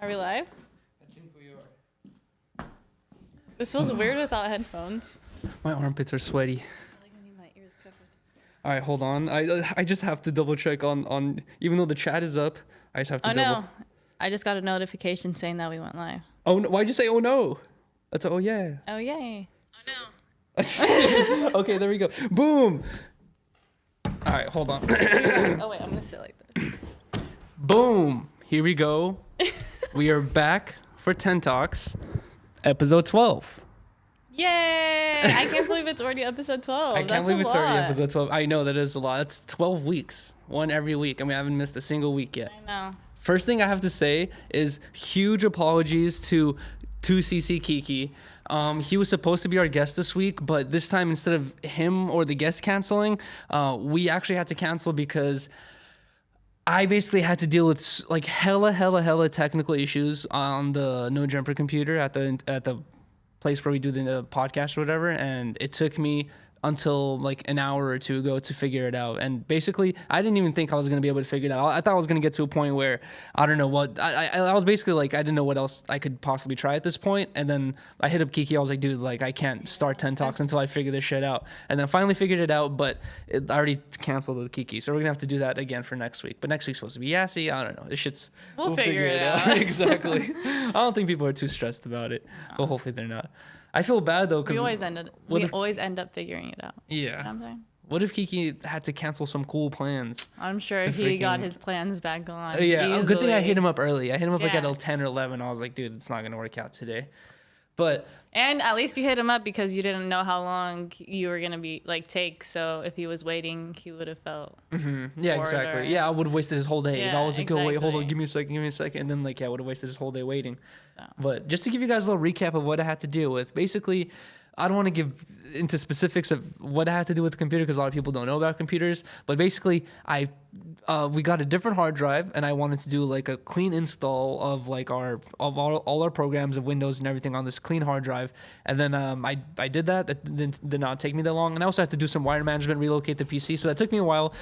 Are we live? I think we are. This feels weird without headphones. My armpits are sweaty. I like I need my ears covered. All right, hold on. I just have to double check on even though the chat is up, I just have to Oh double. no, I just got a notification saying that we went live. Oh no, why'd you say oh no? That's oh yeah. Oh yay. Oh no. Okay, there we go. Boom. All right, hold on. Oh wait, I'm gonna sit like this. Boom. Here we go. We are back for 10 Talks, episode 12. Yay! I can't believe it's already episode 12. I can't believe it's already episode 12. I know that is a lot. That's 12 weeks. One every week. I mean, I haven't missed a single week yet. I know. First thing I have to say is huge apologies to 2cc Kiki. He was supposed to be our guest this week, but this time instead of him or the guest canceling, we actually had to cancel because I basically had to deal with like hella technical issues on the No Jumper computer at the place where we do the podcast or whatever, and it took me until like an hour or two ago to figure it out. And basically I didn't even think I was going to be able to figure it out. I thought I was going to get to a point where I don't know what I was basically like, I didn't know what else I could possibly try at this point. And then I hit up Kiki. I was like, dude, like I can't start 10 Talks until I figure this shit out. And then finally figured it out, but I already canceled with Kiki, so we're gonna have to do that again for next week. But next week's supposed to be Yassi. I don't know, this shit's We'll figure it out. Exactly. I don't think people are too stressed about it. Well, hopefully they're not. I feel bad though, because We always end up figuring it out. yeah. You know what I'm saying? What if Kiki had to cancel some cool plans? I'm sure To he got freaking- his plans back on. Yeah, good thing I easily. hit him up early. I hit him up like Yeah. at 10 or 11. I was like, dude, it's not going to work out today. But And at least you hit him up because you didn't know how long you were gonna be take. So if he was waiting, he would have felt. yeah, Or exactly. the- Yeah, I would have wasted his whole day. If I Yeah, was like, oh, wait, hold on, exactly. give me a second. And then like, yeah, I would have wasted his whole day waiting. So. But just to give you guys a little recap of what I had to deal with, basically, I don't want to give into specifics of what I had to do with the computer because a lot of people don't know about computers. But basically, we got a different hard drive, and I wanted to do like a clean install of like all our programs of Windows and everything on this clean hard drive. And then I did that. That did not take me that long. And I also had to do some wire management, relocate the PC. So that took me a while.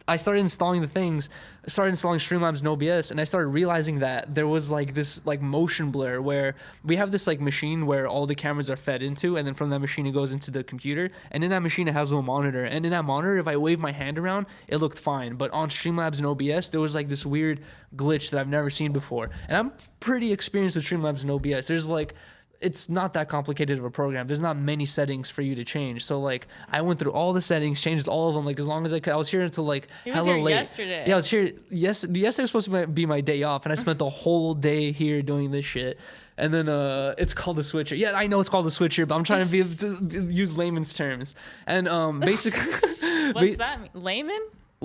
I started installing the things, started installing Streamlabs and OBS, and I started realizing that there was like this like motion blur where we have this like machine where all the cameras are fed into, and then from that machine it goes into the computer, and in that machine it has a little monitor, and in that monitor if I wave my hand around it looked fine, but on Streamlabs and OBS there was like this weird glitch that I've never seen before. And I'm pretty experienced with Streamlabs and OBS. There's like, it's not that complicated of a program. There's not many settings for you to change. So like I went through all the settings, changed all of them like as long as I could. I was here until like He was hella here late. yesterday. Yeah, I was here. Yesterday was supposed to be my day off, and I spent the whole day here doing this shit. And then it's called the switcher. Yeah, I know it's called the switcher, but I'm trying to use layman's terms. And basically, What's that mean? Layman?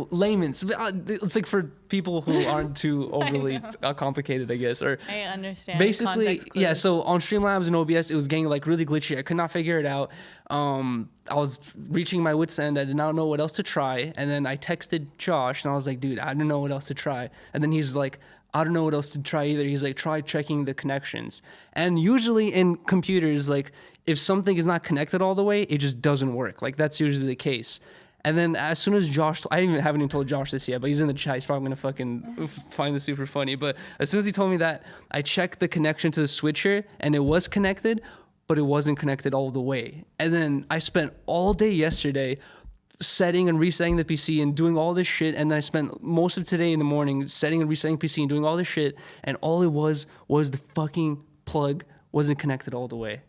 layman's. It's like for people who aren't too overly complicated, I guess. Or I understand. basically, Context yeah. clues. So on Streamlabs and OBS, it was getting like really glitchy. I could not figure it out. I was reaching my wit's end. I did not know what else to try. And then I texted Josh, and I was like, dude, I don't know what else to try. And then he's like, I don't know what else to try either. He's like, try checking the connections. And usually in computers, like if something is not connected all the way, it just doesn't work. Like that's usually the case. And then as soon as Josh, haven't even told Josh this yet, but he's in the chat. He's probably gonna fucking find this super funny. But as soon as he told me that, I checked the connection to the switcher, and it was connected, but it wasn't connected all the way. And then I spent all day yesterday setting and resetting the PC and doing all this shit. And then I spent most of today in the morning setting and resetting PC and doing all this shit. And all it was the fucking plug wasn't connected all the way.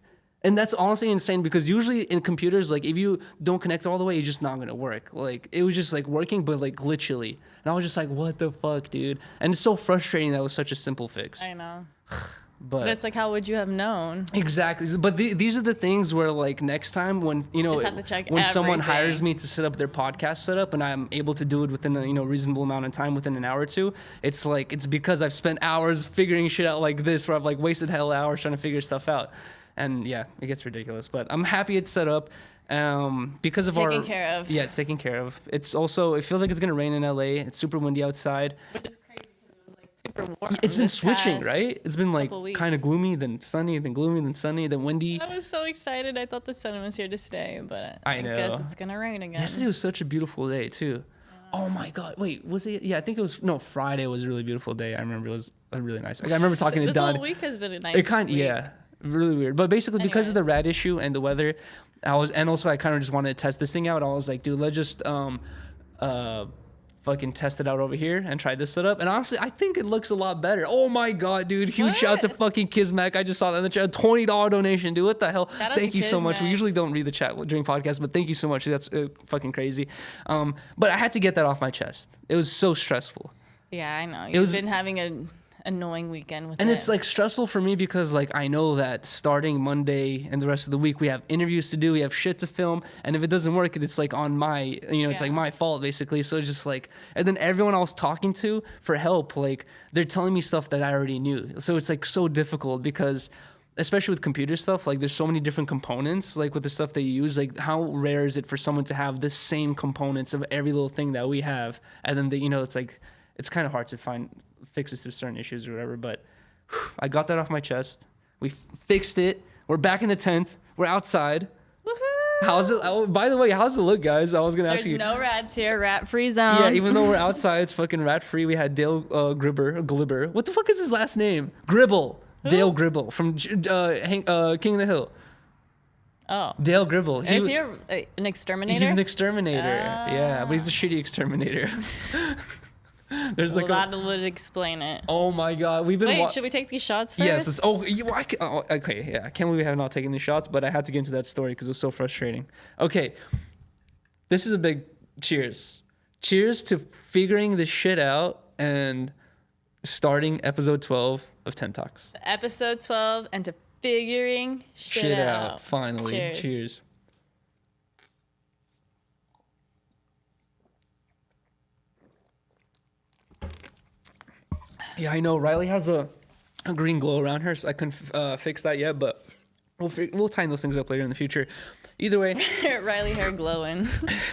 And that's honestly insane because usually in computers, like if you don't connect it all the way, it's just not gonna work. Like it was just like working, but like glitchily. And I was just like, what the fuck, dude? And it's so frustrating that it was such a simple fix. I know. But It's like, how would you have known? exactly. But these are the things where like next time when, Just have to check when someone everything. hires me to set up their podcast setup and I'm able to do it within a reasonable amount of time, within an hour or two, it's like, it's because I've spent hours figuring shit out like this, where I've like wasted hell hours trying to figure stuff out. And yeah, it gets ridiculous, but I'm happy it's set up because of Taken care of. Yeah, it's taken care of. It's also, it feels like it's going to rain in LA. It's super windy outside. Which is crazy because it was like super warm. It's been this switching, past right? It's been like couple weeks. kind of gloomy, then sunny, then gloomy, then sunny, then windy. I was so excited. I thought the sun was here to stay, but I guess know. it's gonna rain again. Yesterday was such a beautiful day too. Oh my God! Wait, was it? Yeah, I think it was. No, Friday was a really beautiful day. I remember it was a really nice. Like, I remember talking to This Don. whole week has been a nice week. Yeah, really weird. But basically, because of the Anyways. rat issue and the weather, and also I kind of just wanted to test this thing out. I was like, dude, let's just fucking test it out over here and try this setup. And honestly, I think it looks a lot better. Oh my God, dude! Huge shout out to What? fucking Kismac. I just saw that in the chat. $20 donation, dude. What the hell? Shout out Thank to you so much. We Kismac. usually don't read the chat during podcasts, but thank you so much. That's fucking crazy. But I had to get that off my chest. It was so stressful. Yeah, I know. You've was- been having an annoying weekend with And it. it's like stressful for me because like I know that starting Monday and the rest of the week we have interviews to do, we have shit to film, and if it doesn't work, it's like on my, it's like Yeah. my fault basically. So just like, and then everyone I was talking to for help, like they're telling me stuff that I already knew. So it's like so difficult because especially with computer stuff, like there's so many different components, like with the stuff that you use, like how rare is it for someone to have the same components of every little thing that we have, and then it's like it's kind of hard to find fixes to certain issues or whatever. But I got that off my chest. We fixed it. We're back in the tent. We're outside. Woohoo! How's it? Oh, by the way, how's it look, guys? I was gonna ask There's you. no rats here. Rat-free zone. Yeah, even though we're outside, it's fucking rat free. We had Dale Glibber. What the fuck is his last name? Gribble. Dale Gribble from King of the Hill. Oh. Dale Gribble. Is he an exterminator? He's an exterminator. Yeah, but he's a shitty exterminator. There's Well, like that would explain it. oh my God, we've been. Wait, should we take these shots first? Yes. Okay. Yeah, I can't believe I have not taken these shots, but I had to get into that story because it was so frustrating. Okay, this is a big cheers. Cheers to figuring this shit out and starting episode 12 of 10 Talks. Episode 12 and to figuring shit out. Finally. Cheers. Cheers. Yeah, I know. Rylee has a green glow around her, so I couldn't fix that yet, but we'll tighten those things up later in the future. Either way. Rylee hair glowing.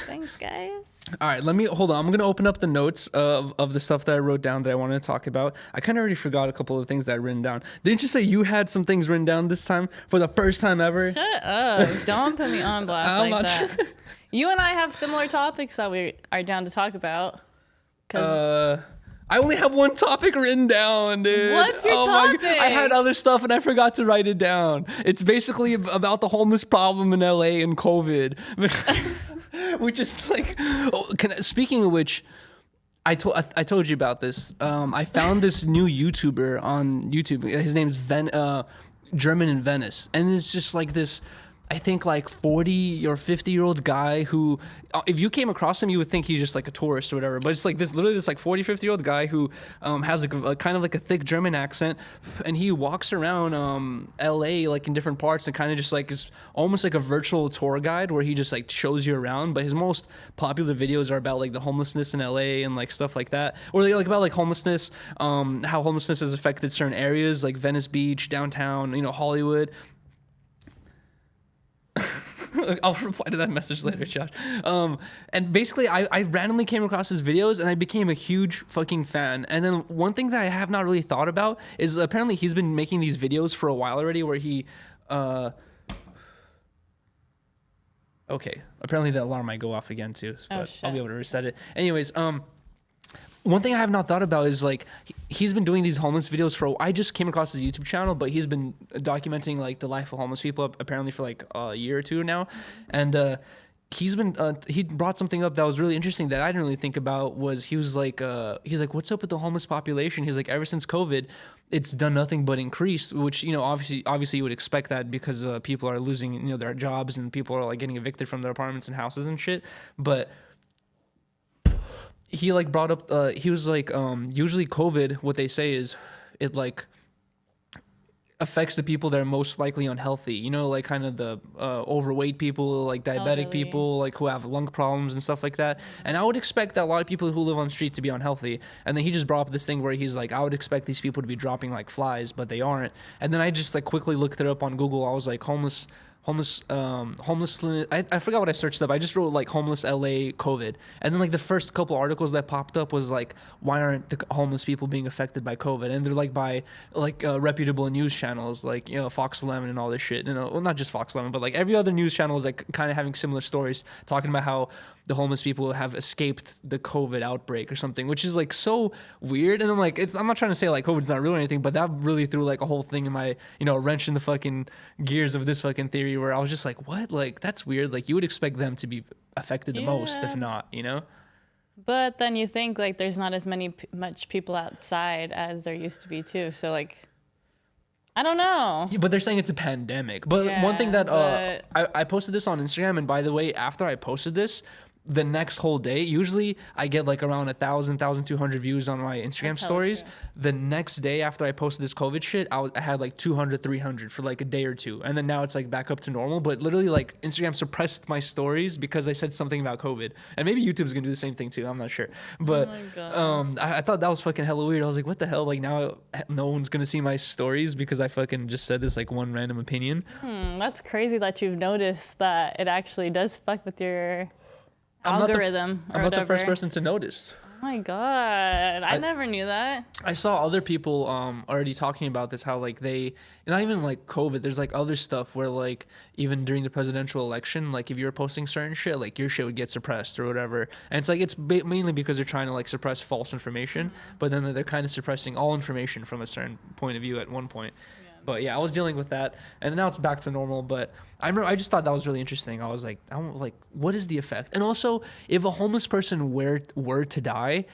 Thanks, guys. All right, hold on. I'm going to open up the notes of the stuff that I wrote down that I wanted to talk about. I kind of already forgot a couple of things that I written down. Didn't you say you had some things written down this time for the first time ever? Shut up. Don't put me on blast I'm like not that. sure. You and I have similar topics that we are down to talk about. 'Cause I only have one topic written down, dude. What's your my topic? I had other stuff and I forgot to write it down. It's basically about the homeless problem in LA and COVID. Which is like, speaking of which, I told you about this. I found this new YouTuber on YouTube. His name's German in Venice, and it's just like this. I think like 40 or 50-year-old guy who, if you came across him, you would think he's just like a tourist or whatever. But it's like literally this like 40, 50-year-old guy who has like a kind of like a thick German accent, and he walks around LA like in different parts and kind of just like is almost like a virtual tour guide where he just like shows you around. But his most popular videos are about like the homelessness in LA and like stuff like that, or like about like homelessness, how homelessness has affected certain areas like Venice Beach, downtown, Hollywood. I'll reply to that message later, Josh. And basically, I randomly came across his videos and I became a huge fucking fan. And then one thing that I have not really thought about is apparently he's been making these videos for a while already where he... Okay, apparently the alarm might go off again too, but I'll be able to reset it. Anyways, one thing I have not thought about is like he's been doing these homeless videos for. I just came across his YouTube channel, but he's been documenting like the life of homeless people apparently for like a year or two now, and he brought something up that was really interesting that I didn't really think about. Was he's like what's up with the homeless population? He's like, ever since COVID, it's done nothing but increase, which obviously you would expect that because people are losing their jobs and people are like getting evicted from their apartments and houses and shit, but. He like brought up he was like usually COVID, what they say is it like affects the people that are most likely unhealthy, like kind of the overweight people, like diabetic Elderly. people, like who have lung problems and stuff like that. And I would expect that a lot of people who live on the street to be unhealthy. And then he just brought up this thing where he's like, I would expect these people to be dropping like flies, but they aren't. And then I just like quickly looked it up on Google. I was like homeless. I forgot what I searched up. I just wrote like homeless LA COVID, and then like the first couple articles that popped up was like, why aren't the homeless people being affected by COVID? And they're like by like reputable news channels like Fox 11 and all this shit. Well, not just Fox 11, but like every other news channel is like kind of having similar stories talking about how the homeless people have escaped the COVID outbreak or something, which is like so weird. And I'm like, I'm not trying to say like COVID's not real or anything, but that really threw like a whole thing in my, a wrench in the fucking gears of this fucking theory, where I was just like, what? Like, that's weird. Like, you would expect them to be affected the most, if not, But then you think like there's not as much people outside as there used to be too. So like, I don't know. Yeah, but they're saying it's a pandemic. But one thing that I posted this on Instagram, and by the way, after I posted this, the next whole day, usually I get like around 1,200 views on my Instagram stories. The next day after I posted this COVID shit, I had like 200, 300 for like a day or two. And then now it's like back up to normal. But literally like Instagram suppressed my stories because I said something about COVID. And maybe YouTube's gonna do the same thing too. I'm not sure. But I thought that was fucking hella weird. I was like, what the hell? Like now no one's gonna see my stories because I fucking just said this like one random opinion. That's crazy that you've noticed that it actually does fuck with your algorithm. I'm not the first person to notice. Oh my god, I never knew that. I saw other people already talking about this, how like they, not even like COVID, there's like other stuff where like even during the presidential election, like if you were posting certain shit, like your shit would get suppressed or whatever. And it's like it's mainly because they're trying to like suppress false information, but then they're kind of suppressing all information from a certain point of view at one point. But yeah, I was dealing with that, and now it's back to normal. But I just thought that was really interesting. I was like, what is the effect? And also, if a homeless person were to die,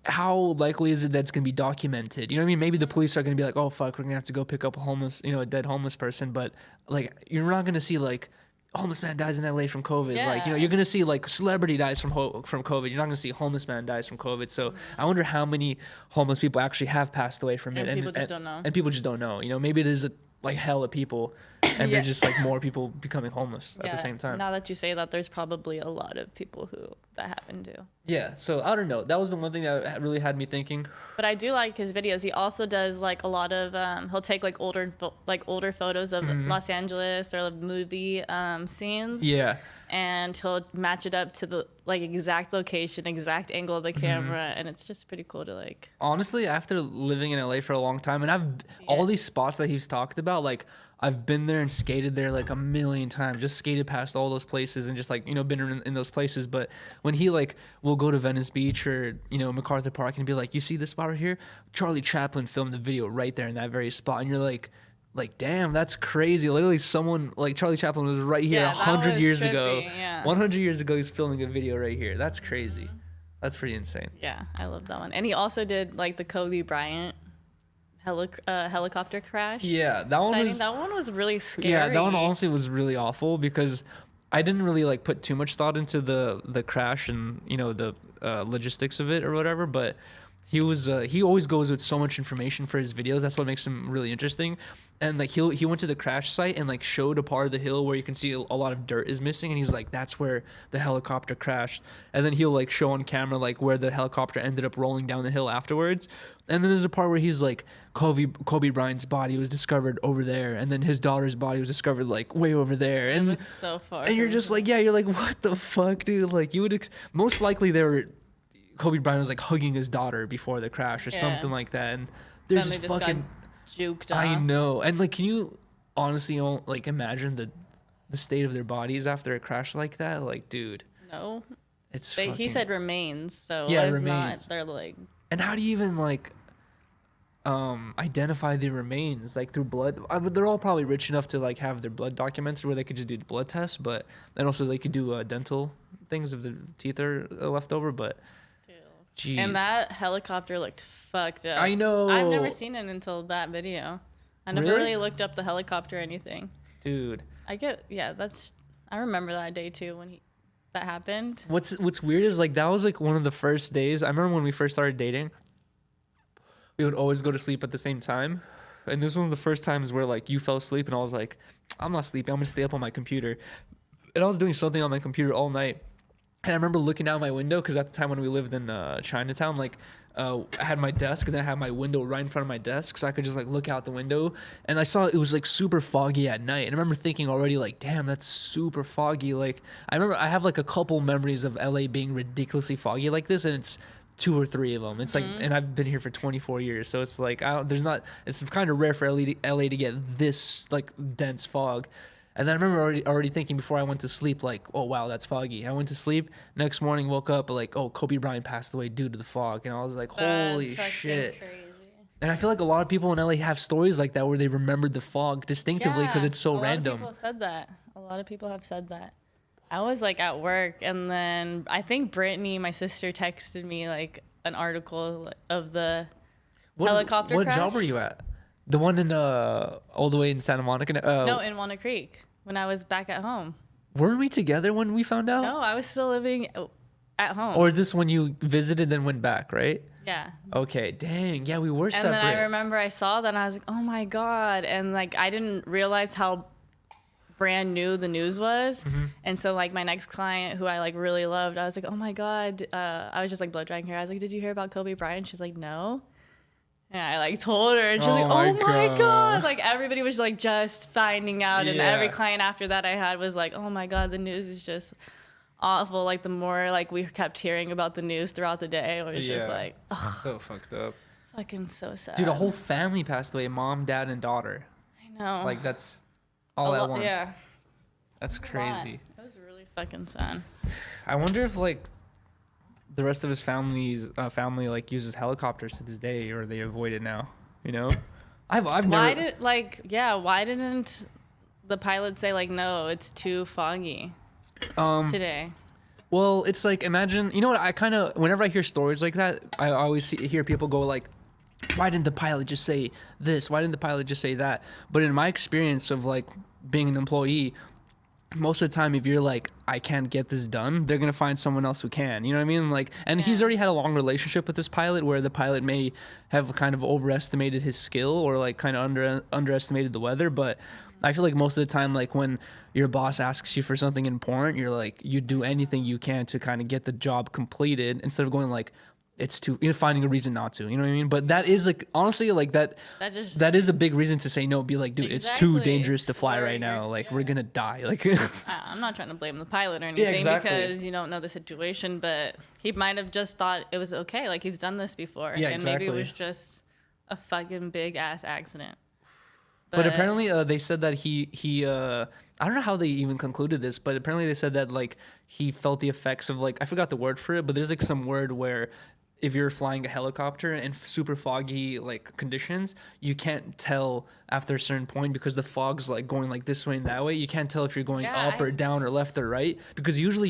how likely is it that it's gonna be documented? You know what I mean? Maybe the police are gonna be like, oh fuck, we're gonna have to go pick up a dead homeless person. But like, you're not gonna see like, homeless man dies in LA from COVID. Yeah. Like, you're gonna see like celebrity dies from COVID. You're not gonna see homeless man dies from COVID. So I wonder how many homeless people actually have passed away from it. And people just don't know. And people just don't know. Maybe it is like hella people, and they're just like more people becoming homeless at the same time. Now that you say that, there's probably a lot of people that happened to. Yeah. So I don't know. That was the one thing that really had me thinking. But I do like his videos. He also does like a lot of he'll take like older photos of Los Angeles or movie scenes. Yeah. And he'll match it up to the like exact location, exact angle of the camera, and it's just pretty cool to like. Honestly, after living in LA for a long time, and all these spots that he's talked about, like I've been there and skated there like a million times, just skated past all those places and just like, been in those places. But when he like will go to Venice Beach or, MacArthur Park and be like, you see this spot right here? Charlie Chaplin filmed the video right there in that very spot. And you're like, damn, that's crazy. Literally someone like Charlie Chaplin was right here 100 years ago. Yeah. 100 years ago, he's filming a video right here. That's crazy. That's pretty insane. Yeah, I love that one. And he also did like the Kobe Bryant helicopter crash. Yeah, that one was really scary. Yeah, that one honestly was really awful because I didn't really like put too much thought into the crash and the logistics of it or whatever, but he always goes with so much information for his videos. That's what makes him really interesting. And like he went to the crash site and like showed a part of the hill where you can see a lot of dirt is missing, and he's like, that's where the helicopter crashed. And then he'll like show on camera like where the helicopter ended up rolling down the hill afterwards. And then there's a part where he's like, Kobe Bryant's body was discovered over there, and then his daughter's body was discovered like way over there. And it was so far. And you're just like, you're like, what the fuck, dude? Like you would most likely Kobe Bryant was like hugging his daughter before the crash or something like that, and they're just fucking juked off. I know. And like, can you honestly like imagine the state of their bodies after a crash like that? Like, dude. No. He said remains, so yeah, it's remains. not. They're like. And how do you even like identify the remains like through blood? They're all probably rich enough to like have their blood documented where they could just do the blood tests, but then also they could do dental things if the teeth are left over. But jeez. And that helicopter looked fucked up. I know. I've never seen it until that video. I never really looked up the helicopter or anything. Dude. I remember that day too when that happened. What's weird is like that was like one of the first days. I remember when we first started dating, we would always go to sleep at the same time. And this was the first times where like you fell asleep and I was like, I'm not sleeping, I'm gonna stay up on my computer. And I was doing something on my computer all night. And I remember looking out my window because at the time when we lived in Chinatown, like I had my desk and then I had my window right in front of my desk, so I could just like look out the window. And I saw it was like super foggy at night. And I remember thinking already like, damn, that's super foggy. Like I remember I have like a couple memories of LA being ridiculously foggy like this, and it's 2 or 3 of them. It's like, and I've been here for 24 years, so it's like it's kind of rare for LA to get this like dense fog. And then I remember already thinking before I went to sleep, like, oh wow, that's foggy. I went to sleep. Next morning, woke up like, oh, Kobe Bryant passed away due to the fog, and I was like, holy That's shit. fucking crazy. And I feel like a lot of people in LA have stories like that where they remembered the fog distinctively because it's so random. A lot of people said that. A lot of people have said that. I was like at work, and then I think Brittany, my sister, texted me like an article of the helicopter What crash. job were you at? The one in all the way in Santa Monica? No, in Walnut Creek when I was back at home. Weren't we together when we found out? No, I was still living at home. Or is this when you visited then went back, right? Yeah. Okay, dang. Yeah, we were And separate. then I remember I saw that and I was like, oh my God. And like, I didn't realize how brand new the news was. And so like my next client who I like really loved, I was like, oh my God. I was just like blow drying her. I was like, did you hear about Kobe Bryant? She's like, no. And I like told her and she was like, oh my God. Like everybody was like just finding out. And every client after that I had was like, oh my God, the news is just awful. Like the more like we kept hearing about the news throughout the day, it was just like, ugh, so fucked up. fucking so sad. Dude, a whole family passed away, mom, dad, and daughter. I know. Like that's all at once. Yeah. That's crazy. It was really fucking sad. I wonder if like the rest of his family like uses helicopters to this day, or they avoid it now. You know, I've Why never. why didn't the pilot say like, no, it's too foggy today? Well, it's like, imagine, you know what? I kind of, whenever I hear stories like that, I always hear people go like, why didn't the pilot just say this? Why didn't the pilot just say that? But in my experience of like being an employee, most of the time, if you're like, I can't get this done, they're going to find someone else who can. You know what I mean? Like, and he's already had a long relationship with this pilot where the pilot may have kind of overestimated his skill or like kind of underestimated the weather. But I feel like most of the time, like when your boss asks you for something important, you're like, you do anything you can to kind of get the job completed instead of going like, it's too, you know, finding a reason not to, you know what I mean? But that is like, honestly, like that is a big reason to say no. Be like, dude, it's too dangerous to fly right now. Like we're gonna die. Like I'm not trying to blame the pilot or anything because you don't know the situation, but he might have just thought it was okay. Like he's done this before, and maybe it was just a fucking big ass accident. But apparently, they said that he I don't know how they even concluded this, but apparently they said that like he felt the effects of like, I forgot the word for it, but there's like some word where if you're flying a helicopter in super foggy like conditions, you can't tell after a certain point because the fog's like going like this way and that way. You can't tell if you're going up or down or left or right, because usually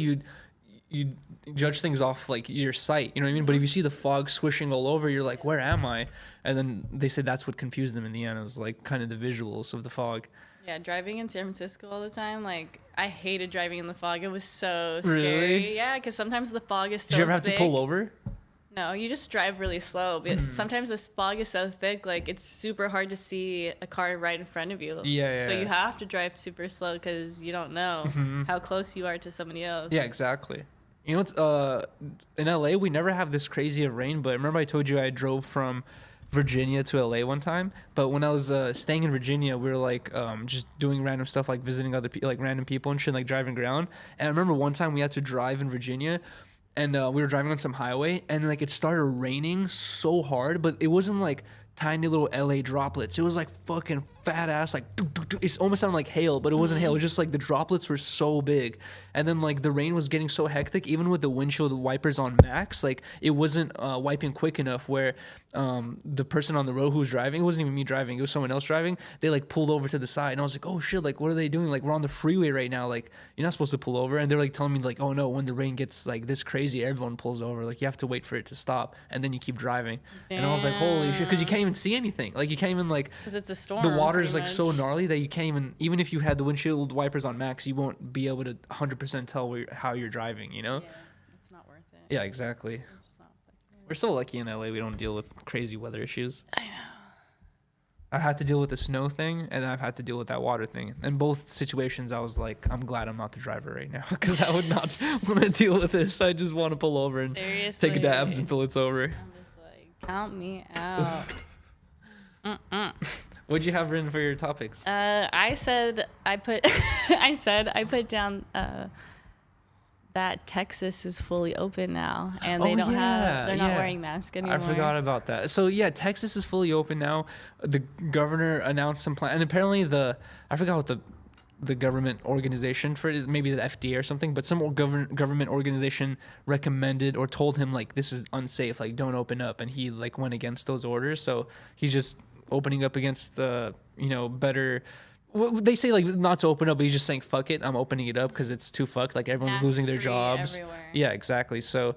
you judge things off like your sight, you know what I mean? But if you see the fog swishing all over, you're like, where am I? And then they said that's what confused them in the end. It was like kind of the visuals of the fog. Yeah, driving in San Francisco all the time, like I hated driving in the fog. It was so scary. Really? Yeah, because sometimes the fog is so thick. Did you ever have to pull over? No, you just drive really slow. But sometimes the fog is so thick, like it's super hard to see a car right in front of you. Yeah. So you have to drive super slow because you don't know how close you are to somebody else. Yeah, exactly. You know what's in LA we never have this crazy of rain, but remember I told you I drove from Virginia to LA one time, but when I was staying in Virginia, we were like just doing random stuff like visiting other people, like random people and shit, like driving around. And I remember one time we had to drive in Virginia, and we were driving on some highway, and like it started raining so hard, but it wasn't like tiny little LA droplets. It was like fucking fat ass, like it almost sounded like hail, but it wasn't hail. It was just like the droplets were so big, and then like the rain was getting so hectic, even with the windshield wipers on max, like it wasn't wiping quick enough where the person on the road who was driving, it wasn't even me driving, it was someone else driving, they like pulled over to the side, and I was like, oh shit, like what are they doing? Like we're on the freeway right now, like you're not supposed to pull over. And they're like telling me like, oh no, when the rain gets like this crazy, everyone pulls over, like you have to wait for it to stop and then you keep driving. Damn. And I was like, holy shit, because you can't even see anything, like you can't even like, because it's a storm, the water is like so gnarly that you can't even if you had the windshield wipers on max, you won't be able to 100% tell how you're driving, you know? Yeah, it's not worth it. Yeah, exactly. We're so lucky in LA we don't deal with crazy weather issues. I know. I had to deal with the snow thing, and then I've had to deal with that water thing. In both situations, I was like, I'm glad I'm not the driver right now, because I would not want to deal with this. I just want to pull over and take dabs until it's over. I'm just like, count me out. What'd you have written for your topics? I put down that Texas is fully open now, and they're not wearing masks anymore. I forgot about that. So yeah, Texas is fully open now. The governor announced some plan, and apparently I forgot what the government organization for it, maybe the FDA or something, but some government organization recommended or told him like this is unsafe, like don't open up, and he like went against those orders. So he's just opening up against the better. They say like not to open up, but he's just saying fuck it, I'm opening it up because it's too fucked. Like everyone's losing their jobs. Everywhere. Yeah, exactly. So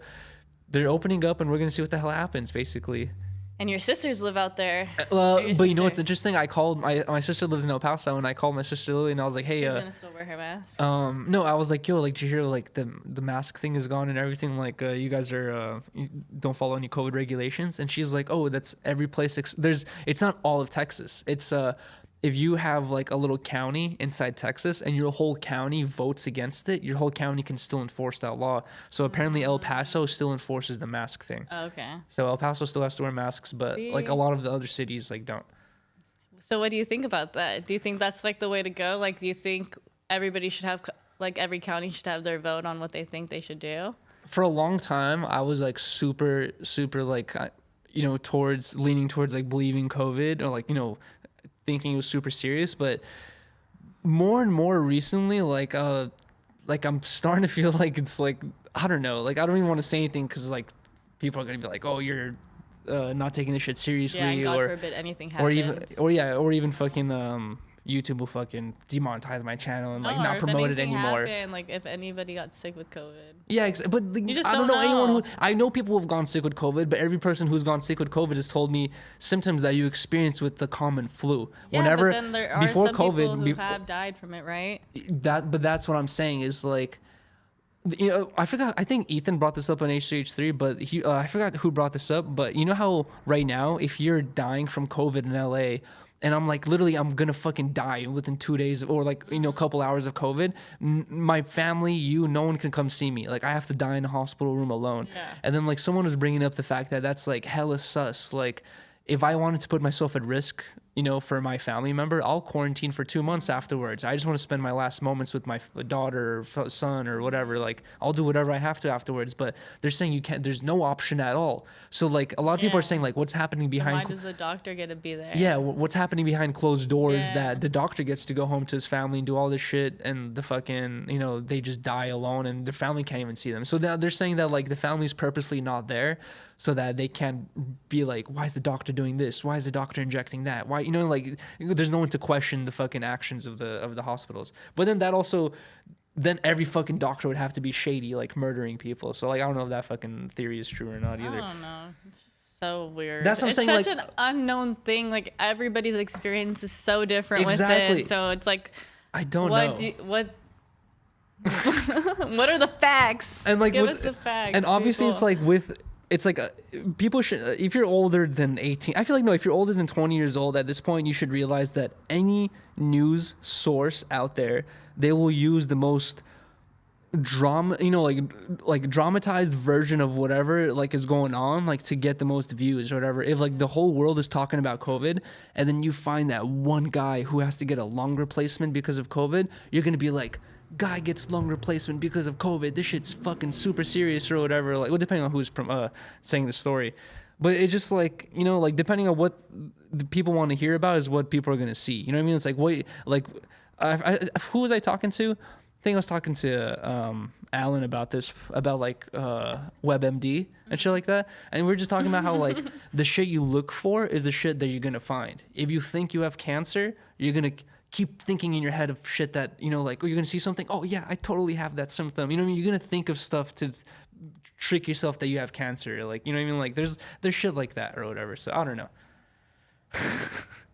they're opening up, and we're gonna see what the hell happens, basically. And your sisters live out there. But you know what's interesting? I called my sister lives in El Paso, and I called my sister Lily, and I was like, "Hey, she's gonna still wear her mask." No, I was like, "Yo, like, did you hear like the mask thing is gone and everything? Like, you guys are you don't follow any COVID regulations?" And she's like, "Oh, that's every place. It's not all of Texas. It's if you have like a little county inside Texas and your whole county votes against it, your whole county can still enforce that law. So apparently El Paso still enforces the mask thing. Okay. So El Paso still has to wear masks, but like a lot of the other cities like don't. So what do you think about that? Do you think that's like the way to go? Like, do you think everybody should have, like every county should have their vote on what they think they should do? For a long time, I was like super like, leaning towards like believing COVID or like, thinking it was super serious, but more and more recently, like I'm starting to feel like it's like, I don't know, like I don't even want to say anything because like people are gonna be like, oh, you're not taking this shit seriously, and God forbid anything happens, or even fucking YouTube will fucking demonetize my channel and like not promote it anymore. Like if anybody got sick with COVID. Yeah, but I don't know anyone I know people who have gone sick with COVID, but every person who's gone sick with COVID has told me symptoms that you experience with the common flu. Yeah, but then there are before some COVID, people who have died from it, right? But that's what I'm saying is like, I forgot. I think Ethan brought this up on H3H3, but I forgot who brought this up. But you know how right now, if you're dying from COVID in LA, and I'm like, literally, I'm gonna fucking die within 2 days or like, a couple hours of COVID. My family, no one can come see me. Like, I have to die in a hospital room alone. Yeah. And then like someone was bringing up the fact that that's like hella sus. Like, if I wanted to put myself at risk, for my family member, I'll quarantine for 2 months afterwards. I just want to spend my last moments with my daughter or son or whatever. Like, I'll do whatever I have to afterwards. But they're saying you can't. There's no option at all. So like a lot of people are saying like, what's happening behind? Why does the doctor get to be there? Yeah, what's happening behind closed doors that the doctor gets to go home to his family and do all this shit, and the fucking they just die alone and the family can't even see them. So now they're saying that like the family's purposely not there so that they can't be like, why is the doctor doing this? Why is the doctor injecting that? Why, like there's no one to question the fucking actions of the hospitals. But then that also, then every fucking doctor would have to be shady, like murdering people. So like, I don't know if that fucking theory is true or not either. I don't know. It's just so weird. That's what I'm saying. It's such an unknown thing. Like everybody's experience is so different with it. So it's like, I don't know. What are the facts? And like, give us the facts. And obviously people. It's like people should, if you're older than 18, I feel like, no, if you're older than 20 years old at this point, you should realize that any news source out there, they will use the most drama, like dramatized version of whatever like is going on, like to get the most views or whatever. If like the whole world is talking about COVID and then you find that one guy who has to get a lung replacement because of COVID, you're going to be like, guy gets lung replacement because of COVID. This shit's fucking super serious or whatever. Like, well, depending on who's saying the story, but it's just like like depending on what the people want to hear about is what people are gonna see. You know what I mean? It's like who was I talking to? I think I was talking to Alan about this, about like WebMD and shit like that. And we were just talking about how like the shit you look for is the shit that you're gonna find. If you think you have cancer, you're gonna keep thinking in your head of shit that, like, you're going to see something. Oh, yeah, I totally have that symptom. You know what I mean? You're going to think of stuff to trick yourself that you have cancer. Like, you know what I mean? Like, there's shit like that or whatever. So, I don't know.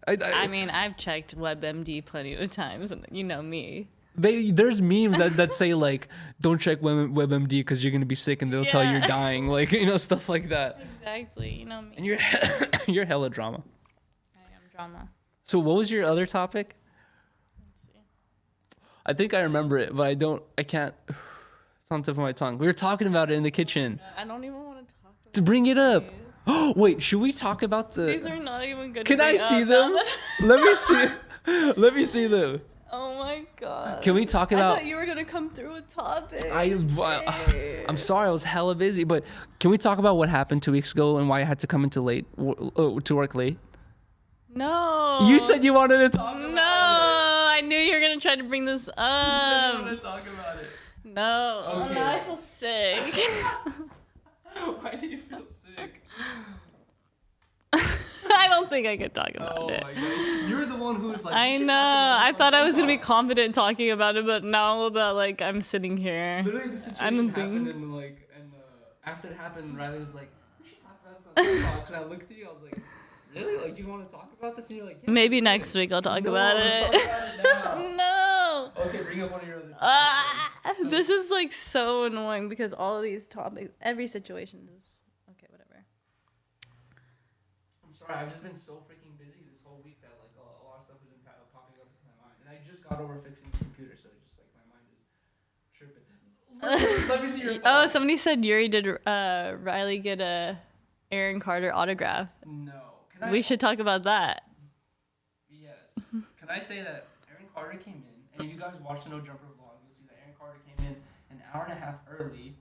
I mean, I've checked WebMD plenty of times, and me. There's memes that say, like, don't check WebMD because you're going to be sick and they'll tell you you're dying. Like, stuff like that. Exactly. Me. And you're hella drama. I am drama. So, what was your other topic? I think I remember it, but I can't. It's on the tip of my tongue. We were talking about it in the kitchen. I don't even want to talk about it. To bring it up. Oh, wait, should we talk about the... These are not even good. Can I see them? Let me see. Let me see them. Oh my God. Can we talk about... I thought you were going to come through with topics. I'm sorry, I was hella busy, but can we talk about what happened 2 weeks ago and why I had to come into to work late? No. You said you wanted to talk about I knew you were gonna try to bring this up. I want to talk about it. No. Okay. Oh, now I feel sick. Why do you feel sick? I don't think I could talk about it. Oh my god. You're the one who's like, I know. I thought I was gonna be confident talking about it, but now that like I'm sitting here, literally the situation I don't happened think. and after it happened, Rylee was like, we should talk about something. And I looked at you, I was like, really? Like, you want to talk about this? And you're like, yeah. Maybe next week I'll talk about it. Talk about it now. No. Okay, bring up one of your other topics. So- This is like so annoying because all of these topics, every situation is okay. Whatever. I'm sorry, I've just been so freaking busy this whole week that like a lot of stuff isn't popping up into my mind. And I just got over fixing the computer, so it's just like my mind is tripping. Let me see your phone. Oh, somebody said Yuri did Rylee get a Aaron Carter autograph. No. We should talk about that. Yes. Can I say that Aaron Carter came in, and if you guys watch the No Jumper vlog, you'll see that Aaron Carter came in an hour and a half early.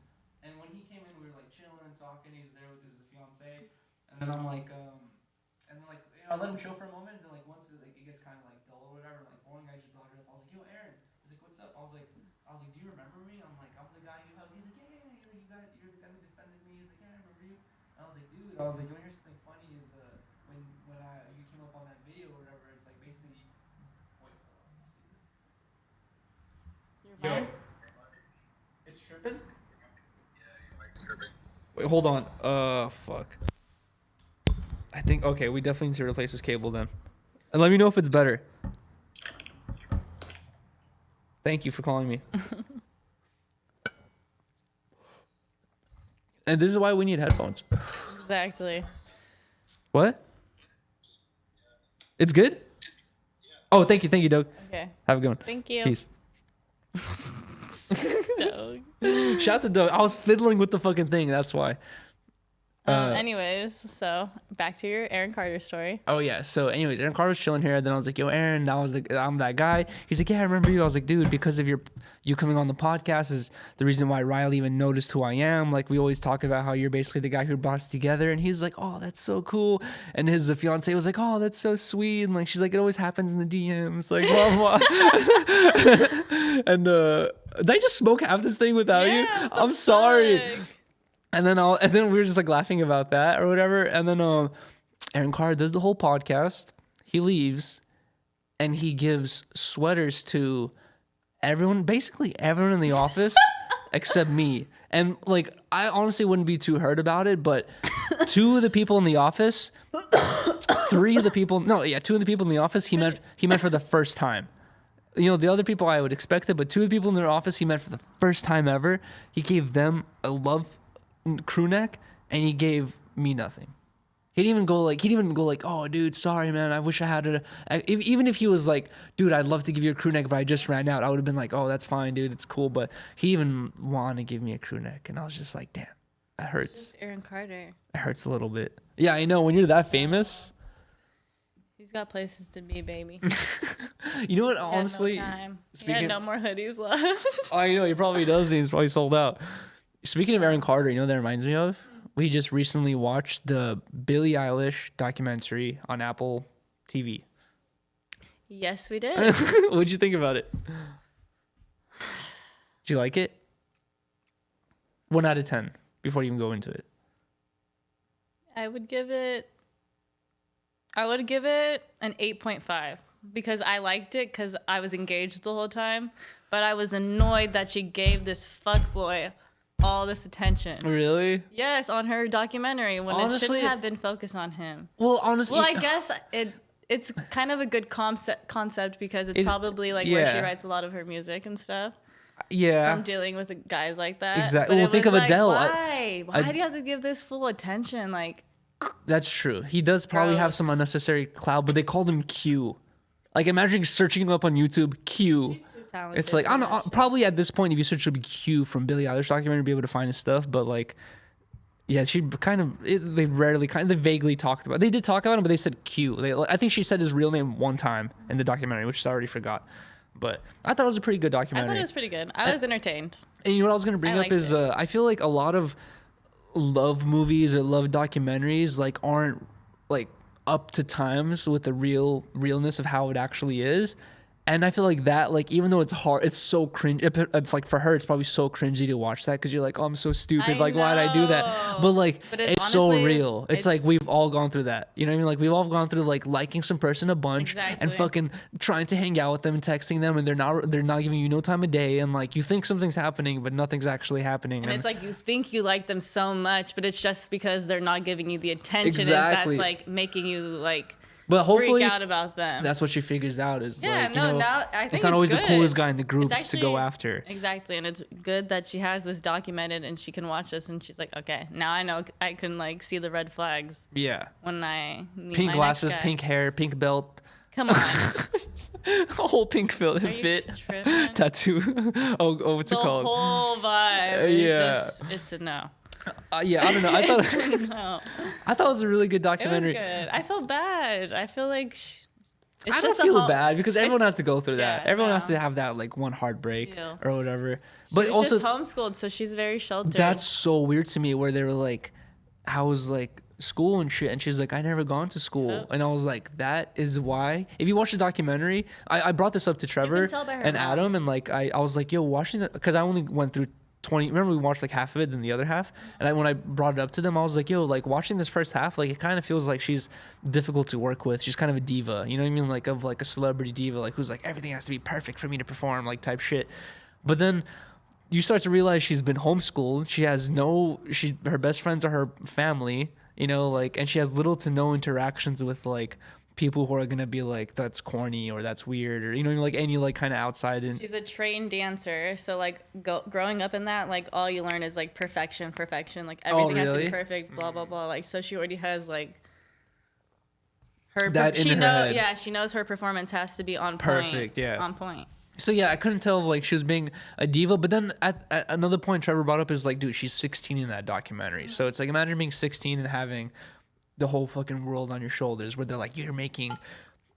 And when he came in, we were like chilling and talking. He's there with his fiance, and then I'm like, I let him chill for a moment. And then like once it gets kind of like dull or whatever, like boring, I just brought it up. I was like, yo, Aaron. He's like, what's up? I was like, do you remember me? I'm like, I'm the guy you helped. He's like, yeah. You're the guy who defended me. He's like, yeah, I remember you. And I was like, dude. I was like, you want to hear something funny? Is when you came up on that video or whatever, it's like basically. Wait, hold on. Let's see this. Yo. It's tripping? Yeah, your mic's tripping. Wait, hold on. Fuck. I think, okay, we definitely need to replace this cable then. And let me know if it's better. Thank you for calling me. And this is why we need headphones. Exactly. What? It's good? Oh, thank you, Doug. Okay. Have a good one. Thank you. Peace. Doug. Shout out to Doug. I was fiddling with the fucking thing, that's why. Anyways, so back to your Aaron Carter story. Oh yeah. So anyways, Aaron Carter was chilling here. Then I was like, yo, Aaron, I'm that guy. He's like, yeah, I remember you. I was like, dude, because of you coming on the podcast is the reason why Rylee even noticed who I am. Like we always talk about how you're basically the guy who brought us together. And he's like, oh, that's so cool. And his fiance was like, oh, that's so sweet. And like she's like, it always happens in the DMs. Like blah blah. And did I just smoke half this thing without you? I'm sorry. And then we were just like laughing about that or whatever. And then Aaron Carter does the whole podcast. He leaves, and he gives sweaters to everyone, basically everyone in the office, except me. And like I honestly wouldn't be too hurt about it, but two of the people in the office, two of the people in the office, he met for the first time. You know, the other people I would expect it, but two of the people in their office he met for the first time ever. He gave them a love crew neck, and he gave me nothing. He didn't even go like, oh dude, sorry man, I wish I had it. Even if he was like, dude, I'd love to give you a crew neck, but I just ran out, I would have been like, oh, that's fine, dude, it's cool. But he even wanted to give me a crew neck, and I was just like, damn, that hurts. Aaron Carter. It hurts a little bit. Yeah, I know, when you're that famous. He's got places to be, baby. You know what, honestly, he had no more hoodies left. I know, he probably does. He's probably sold out. Speaking of Aaron Carter, you know what that reminds me of? We just recently watched the Billie Eilish documentary on Apple TV. Yes, we did. What'd you think about it? Did you like it? 1 out of 10 before you even go into it. I would give it an 8.5 because I liked it because I was engaged the whole time, but I was annoyed that she gave this fuckboy all this attention. Really? Yes, on her documentary when Honestly, it shouldn't have been focused on him. Well, honestly, I guess it's kind of a good concept because it's probably like where she writes a lot of her music and stuff. Yeah. From dealing with guys like that. Exactly. But well, think of like, Adele. Why do you have to give this full attention? Like. That's true. He does probably have some unnecessary clout, but they called him Q. Like imagine searching him up on YouTube, Q. She's too talented. It's like I don't know. Probably at this point, if you search, it'll be Q from Billie Eilish documentary, be able to find his stuff. But like, yeah, she kind of. They vaguely talked about. They did talk about him, but they said Q. I think she said his real name one time in the documentary, which I already forgot. But I thought it was a pretty good documentary. I thought it was pretty good. I was entertained. And you know what I was gonna bring up is I feel like a lot of love movies or love documentaries like aren't like up to times with the realness of how it actually is. And I feel like that, like, even though it's hard, it's so cringe. It's like for her, it's probably so cringy to watch that because you're like, oh, I'm so stupid. Like, why did I do that? But like, But it's so honestly, real. It's like we've all gone through that. You know what I mean? Like, we've all gone through like liking some person a bunch and Exactly. fucking trying to hang out with them and texting them, and they're not giving you no time of day, and like you think something's happening, but nothing's actually happening. And it's like you think you like them so much, but it's just because they're not giving you the attention Exactly. that's like making you like But hopefully freak out about them. that's what she figures out is Yeah, like, no, you know, now I think it's not always good. the coolest guy in the group It's to go actually- after. Exactly, and it's good that she has this documented and she can watch this and she's like, okay, now I know I can like see the red flags Yeah. when I meet Pink my glasses, next guy. pink hair, pink belt, Come on, a whole pink Are you fit tripping? tattoo. oh, what's The it called? whole vibe. Is yeah. just, it's a no. Yeah, I don't know. I thought No, I thought it was a really good it was documentary. good. I felt bad. I feel like it's I don't just a feel whole- bad because everyone it's- has to go through that. yeah, Everyone has no. to have that like one heartbreak Yeah. or whatever. But She's also, just homeschooled, so she's very sheltered. that's so weird to me where they were like, how was like school and shit, and she's like, I never gone to school. Yep. And I was like, that is why. If you watch the documentary, I brought this up to Trevor tell by her and mouth. Adam, and like I was like, yo, watching it, because I only went through 20. Remember we watched like half of it, then the other half. And when I brought it up to them, I was like, yo, like watching this first half, like it kind of feels like she's difficult to work with. She's kind of a diva, you know what I mean? Like of like a celebrity diva, like who's like everything has to be perfect for me to perform, like type shit. But then you start to realize she's been homeschooled. She has her best friends are her family, you know, like, and she has little to no interactions with like people who are gonna be like, that's corny or that's weird, or you know, like any like kind of outside and She's a trained dancer, so like growing up in that, like all you learn is like perfection. Like everything has to really? be perfect, blah blah blah. Like so she already has like her That in she her head. Yeah, she knows her performance has to be on point. Perfect, yeah. On point. So yeah, I couldn't tell if, like she was being a diva, but then at another point Trevor brought up is like, dude, she's 16 in that documentary. So it's like, imagine being 16 and having the whole fucking world on your shoulders, where they're like, you're making,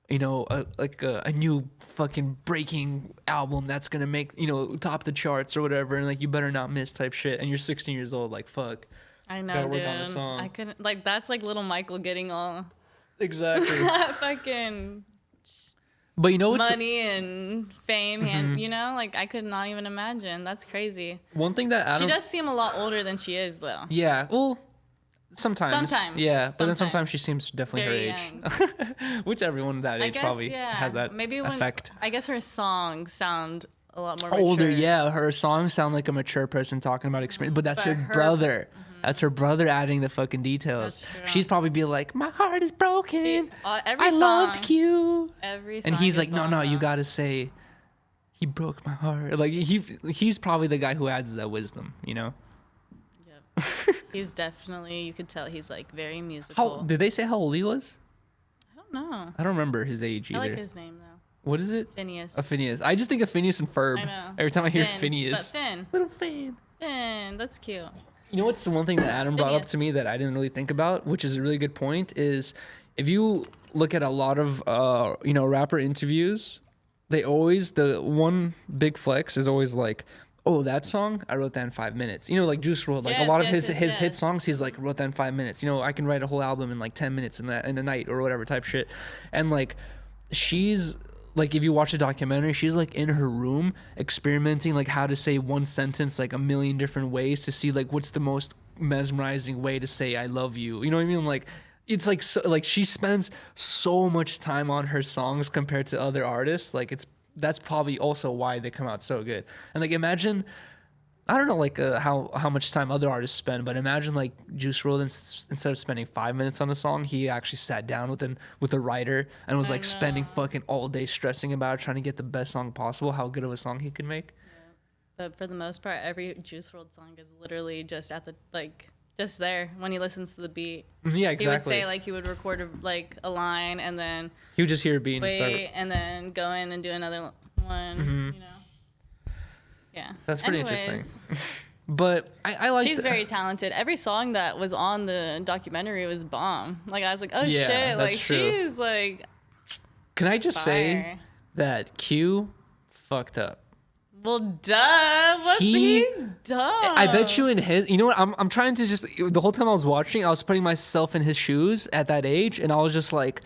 you know, a new fucking breaking album that's gonna make, you know, top the charts or whatever, and like you better not miss type shit, and you're 16 years old, like fuck. I know, Gotta work dude. on the song. I couldn't like that's like little Michael getting all Exactly. fucking But you know what's money and fame and you know, like I could not even imagine. That's crazy. one thing that She Adam? does seem a lot older than she is though. Yeah, well, sometimes. Sometimes. Yeah, but then Sometimes. sometimes she seems definitely Very her age. Which everyone that I age guess, probably yeah. has that Maybe when, effect. I guess her songs sound a lot more Older, mature. yeah. Her songs sound like a mature person talking about experience, but that's But her her- brother. That's her brother adding the fucking details. That's true. She's probably be like, my heart is broken. Every I song, loved Q. Every song And he's is like, no, bomb no, you now. gotta say, he broke my heart. Like he's probably the guy who adds that wisdom, you know? Yep. He's definitely, you could tell he's like very How musical. did they say how old he was? I don't know. I don't remember his age I either. like his name though. What is it? Phineas. Phineas. I just think of Phineas and Ferb I know. every time I hear Finn, Phineas. But Finn. Little Finn. Finn, that's cute. You know what's the one thing that Adam brought up to Phineas. me that I didn't really think about, which is a really good point, is if you look at a lot of you know, rapper interviews, they always, the one big flex is always like, oh, that song I wrote that in 5 minutes. You know, like Juice WRLD, like a Yes, lot of yes, his yes, hit yes. songs, he's like wrote that in 5 minutes. You know, I can write a whole album in like 10 minutes in a night or whatever type shit. And like she's like, if you watch the documentary, she's like in her room experimenting like how to say one sentence like a million different ways to see like what's the most mesmerizing way to say I love you. You know what I mean? Like it's like so, like she spends so much time on her songs compared to other artists. Like that's probably also why they come out so good. And like imagine, I don't know like how much time other artists spend, but imagine like Juice WRLD instead of spending 5 minutes on a song, he actually sat down with a writer and was like spending fucking all day stressing about it, trying to get the best song possible, how good of a song he could make. But for the most part, every Juice WRLD song is literally just at the like just there when he listens to the beat. Yeah, exactly. He would say like he would record a line and then He would just hear a beat and start. wait and then go in and do another one. You know. Yeah. That's pretty Anyways, interesting. But I like. She's very talented. Every song that was on the documentary was bomb. Like I was like, oh Yeah, shit, that's like true. she's like Can I just say fire. that Q fucked up? Well, duh. He's dumb. I bet you in his, you know what? I'm trying to just, the whole time I was watching, I was putting myself in his shoes at that age, and I was just like,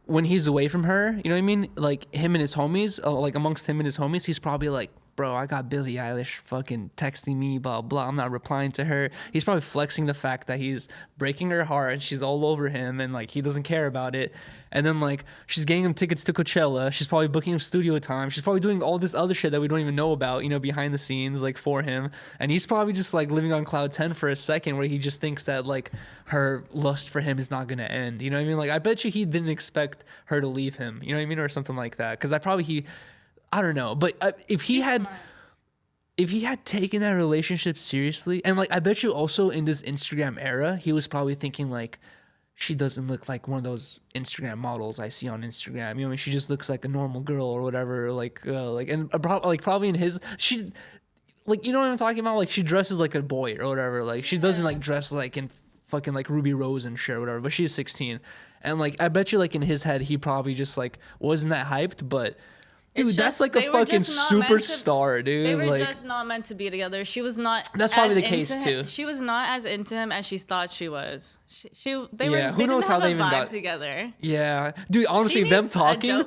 when he's away from her, you know what I mean? Like him and his homies, like amongst him and his homies, he's probably like, bro, I got Billie Eilish fucking texting me, blah, blah. I'm not replying to her. He's probably flexing the fact that he's breaking her heart. She's all over him and like he doesn't care about it. And then like she's getting him tickets to Coachella. She's probably booking him studio time. She's probably doing all this other shit that we don't even know about, you know, behind the scenes, like for him. And he's probably just like living on cloud 10 for a second where he just thinks that like her lust for him is not going to end. You know what I mean? Like I bet you he didn't expect her to leave him, you know what I mean? Or something like that. Cause I don't know, but if he had taken that relationship seriously, and like I bet you also in this Instagram era, he was probably thinking like, she doesn't look like one of those Instagram models I see on Instagram. You know, I mean, she just looks like a normal girl or whatever. Probably in his, she, like, you know what I'm talking about? Like she dresses like a boy or whatever. Like she doesn't like dress like in fucking like Ruby Rose and shit or whatever. But she's 16, and like I bet you like in his head he probably just like wasn't that hyped, but. Dude, that's like a fucking superstar, dude. They were like, just not meant to be together. She was not. That's probably the case too. She was not as into him as she thought she was. Who knows how they even got together? Yeah, dude. Honestly, them talking.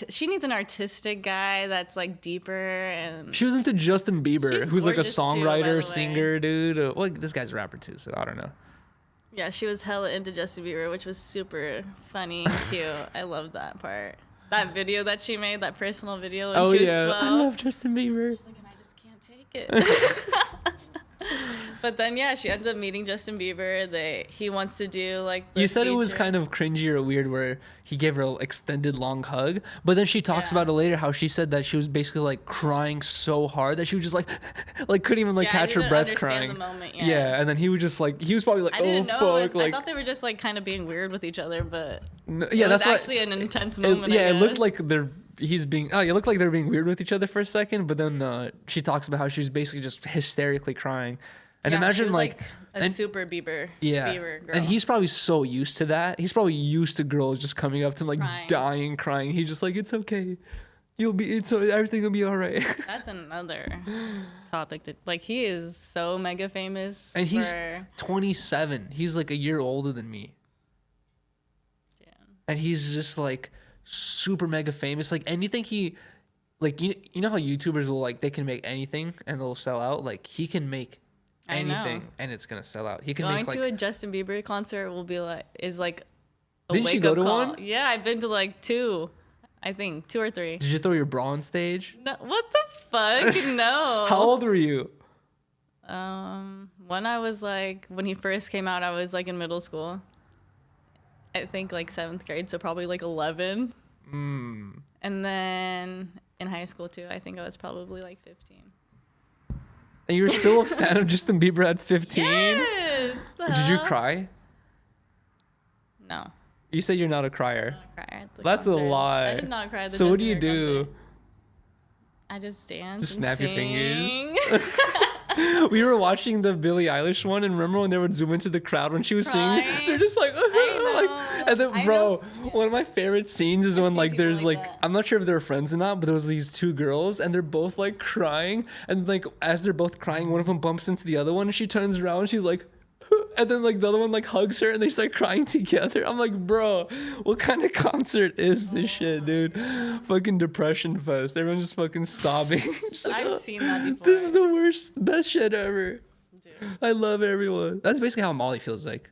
She needs an artistic guy that's like deeper and. She was into Justin Bieber, who's like a songwriter, too, singer, dude. Well, this guy's a rapper too, so I don't know. Yeah, she was hella into Justin Bieber, which was super funny and cute. I loved that part. That video that she made, that personal video when she was 12. I love Justin Bieber. She's like, and I just can't take it. But then, yeah, she ends up meeting Justin Bieber. He wants to do, like, you said it was kind of cringy or weird where he gave her an extended long hug. But then she talks about it later, how she said that she was basically, like, crying so hard that she was just, like couldn't even, like, catch her breath crying. The moment, yeah, and then he was just, like, he was probably like, oh, fuck. I thought they were just, like, kind of being weird with each other, but yeah, it was actually an intense moment. It looked like it looked like they're being weird with each other for a second, but then she talks about how she was basically just hysterically crying. And imagine she was like a super Bieber girl. And he's probably so used to that. He's probably used to girls just coming up to him like crying. He's just like, it's okay. Everything will be all right. That's another topic he is so mega famous. And he's 27. He's like a year older than me. Yeah. And he's just like super mega famous. Like anything he like you know how YouTubers will like they can make anything and they'll sell out? Like he can make anything and it's gonna sell out. He can going to a Justin Bieber concert is like a Didn't you go to call. one? Yeah, I've been to like 2. I think 2 or 3. Did you throw your bra on stage? No, what the fuck? No. How old were you? When I was like when he first came out, I was like in middle school. I think like 7th grade, so probably like 11. And then in high school too, I think I was probably like 15. And you were still a fan of Justin Bieber at 15? Yes. Did you cry? No. You said you're not a crier. I'm not a crier at the That's concert. a lie. I did not cry at the So Justin what do you Bieber do? concert. I just dance. Just and snap your sing. fingers. We were watching the Billie Eilish one, and remember when they would zoom into the crowd when she was singing? They're just like, and then, bro, one of my favorite scenes is when like there's like I'm not sure if they're friends or not, but there was these 2 girls, and they're both like crying, and like as they're both crying, one of them bumps into the other one, and she turns around, and she's like. And then like the other one like hugs her and they start crying together. I'm like, bro, what kind of concert is this shit, dude? Fucking depression fest. Everyone's just fucking sobbing. Just like, I've seen that before. This is the worst, best shit ever. Dude. I love everyone. That's basically how Molly feels like.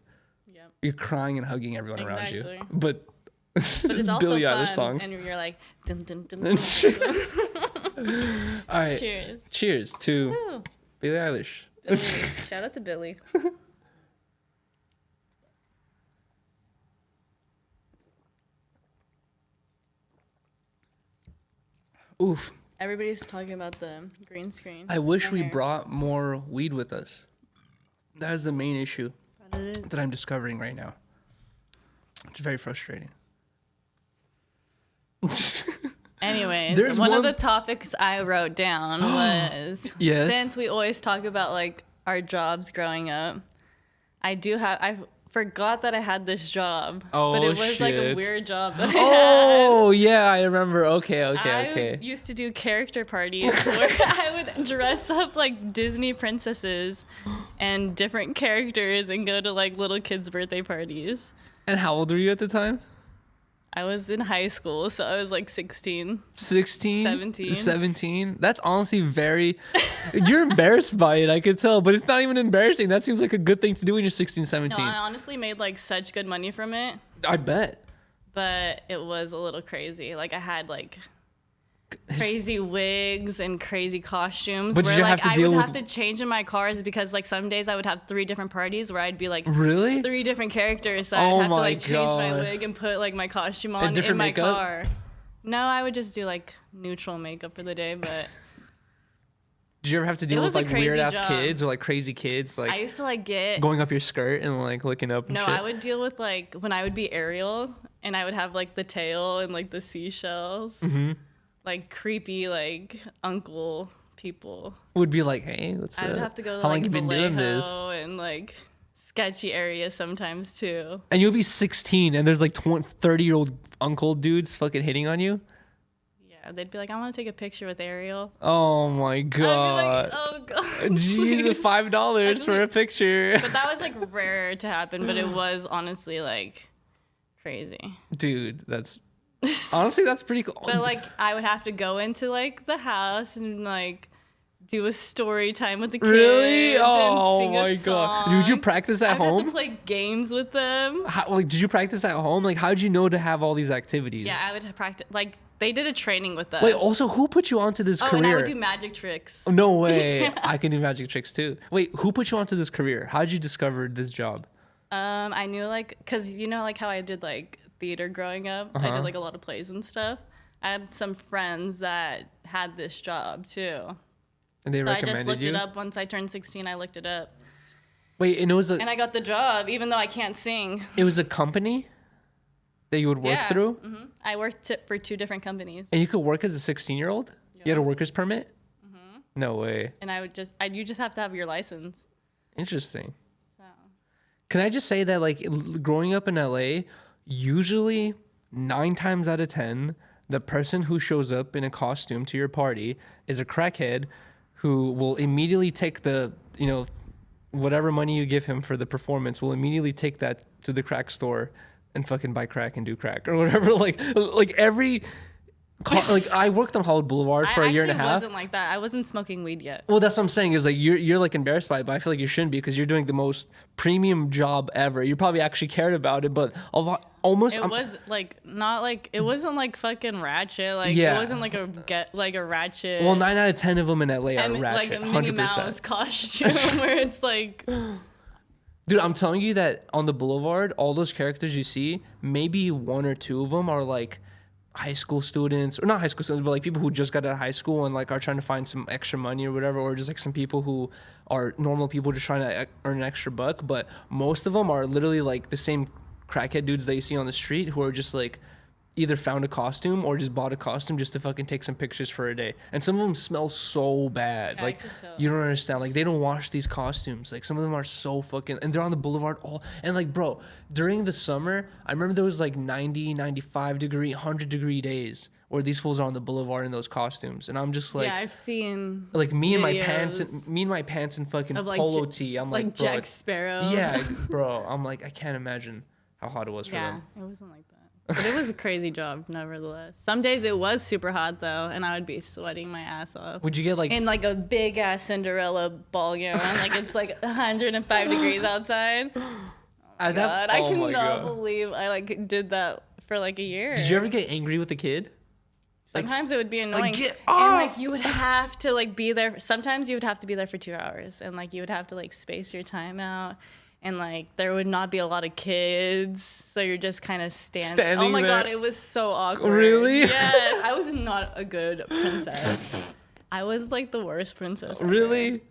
Yep. You're crying and hugging everyone around you. But it's also Billie Eilish songs. And you're like, dun, dun, dun, dun, dun. All right. Cheers. Cheers to Billie Eilish. Billie. Shout out to Billie. Oof. Everybody's talking about the green screen. I wish we brought more weed with us. That is the main issue that I'm discovering right now. It's very frustrating. Anyways, one of the topics I wrote down was since we always talk about like our jobs growing up, I forgot that I had this job, but it was like a weird job that I had. Yeah, I remember. Okay. I used to do character parties where I would dress up like Disney princesses and different characters and go to like little kids' birthday parties. And how old were you at the time? I was in high school, so I was like 16. 16? 17. 17? That's honestly very... You're embarrassed by it, I could tell, but it's not even embarrassing. That seems like a good thing to do when you're 16, 17. No, I honestly made like such good money from it, I bet. but it was a little crazy. Like I had like crazy wigs and crazy costumes. But did where you like have to I deal would with- have to change in my cars because like some days I would have 3 different parties where I'd be like Really? 3 different characters. So I'd Oh have to my like change my God. wig and put like my costume on in different my makeup? car. No, I would just do like neutral makeup for the day, but Did you ever have to deal was with a like crazy weird ass job. kids or like crazy kids I like used to like get going up your skirt and like looking up and no, shit? I would deal with like when I would be Ariel and I would have like the tail and like the seashells. Mm-hmm. Like creepy like uncle people. Would be like, hey, what's I would up? have to go to How long like you been doing this? Vallejo and like sketchy areas sometimes too. And you'll be 16 and there's like 30-year-old uncle dudes fucking hitting on you? Yeah, they'd be like, I want to take a picture with Ariel. Oh my I'd be god. like, oh god. Jeez, please." $5 for a picture. But that was like rare to happen, but it was honestly like crazy. Dude, that's honestly that's pretty cool. But like I would have to go into like the house and like do a story time with the kids. Really? and Oh sing a my god. song. Did you practice at I'd have home? to play games with them. Like did you practice at home? Like how did you know to have all these activities? Yeah, I would have practice. Like they did a training with us. Wait, also who put you onto this oh, career? and I would do magic tricks. No way. I can do magic tricks too. Wait, who put you onto this career? How did you discover this job? I knew like, cause you know like how I did like theater growing up. I did like a lot of plays and stuff. I had some friends that had this job too. And they So I recommended just looked you? it up. Once I turned 16, I looked it up. Wait, and And I got the job, even though I can't sing. it was a company that you would work Yeah. through? I worked for 2 different companies. And you could work as a 16-year-old? You had a worker's permit? No way. And you just have to have your license. Interesting. So Can I just say that, like, growing up in LA, usually 9 times out of 10, the person who shows up in a costume to your party is a crackhead who will immediately take the, whatever money you give him for the performance, will immediately take that to the crack store and fucking buy crack and do crack or whatever. Like every... like I worked on Hollywood Boulevard for a year and a half. I wasn't like that. I wasn't smoking weed yet. Well, that's what I'm saying is like you're like embarrassed by it, but I feel like you shouldn't be because you're doing the most premium job ever. You probably actually cared about it, but almost It was like not like it wasn't like fucking ratchet. Like Yeah. it wasn't like a ratchet. well, 9 out of 10 of them in LA are and ratchet, like a Minnie 100%. Mouse costume where it's like Dude, I'm telling you that on the Boulevard, all those characters you see, maybe 1 or 2 of them are like high school students, or not high school students, but like people who just got out of high school and like are trying to find some extra money or whatever, or just like some people who are normal people just trying to earn an extra buck. But most of them are literally like the same crackhead dudes that you see on the street who are just like either found a costume or just bought a costume just to fucking take some pictures for a day. And some of them smell so bad. Yeah, I like could tell. you don't understand. Like they don't wash these costumes. Like some of them are so fucking, and they're on the Boulevard all, and like bro, during the summer, I remember there was like 90, 95 degree, 100 degree days where these fools are on the Boulevard in those costumes. And I'm just like, yeah, I've seen like me and my videos pants and fucking of like polo tee. I'm like, like bro, Jack Sparrow. yeah, bro. I'm like, I can't imagine how hot it was for Yeah, them. it wasn't like that. But it was a crazy job, nevertheless. Some days it was super hot though, and I would be sweating my ass off. Would you get like In like a big ass Cinderella ball gown, like it's like 105 degrees outside. at God, I oh my cannot God. believe I like did that for like a year. Did you ever get angry with the kid? Sometimes it would be annoying, get and off! like you would have to like be there. Sometimes you would have to be there for 2 hours, and like you would have to like space your time out. And like there would not be a lot of kids, so you're just kind of standing. Oh my there. God, it was so awkward. Really? Yes, I was not a good princess. I was like the worst princess. ever. Really?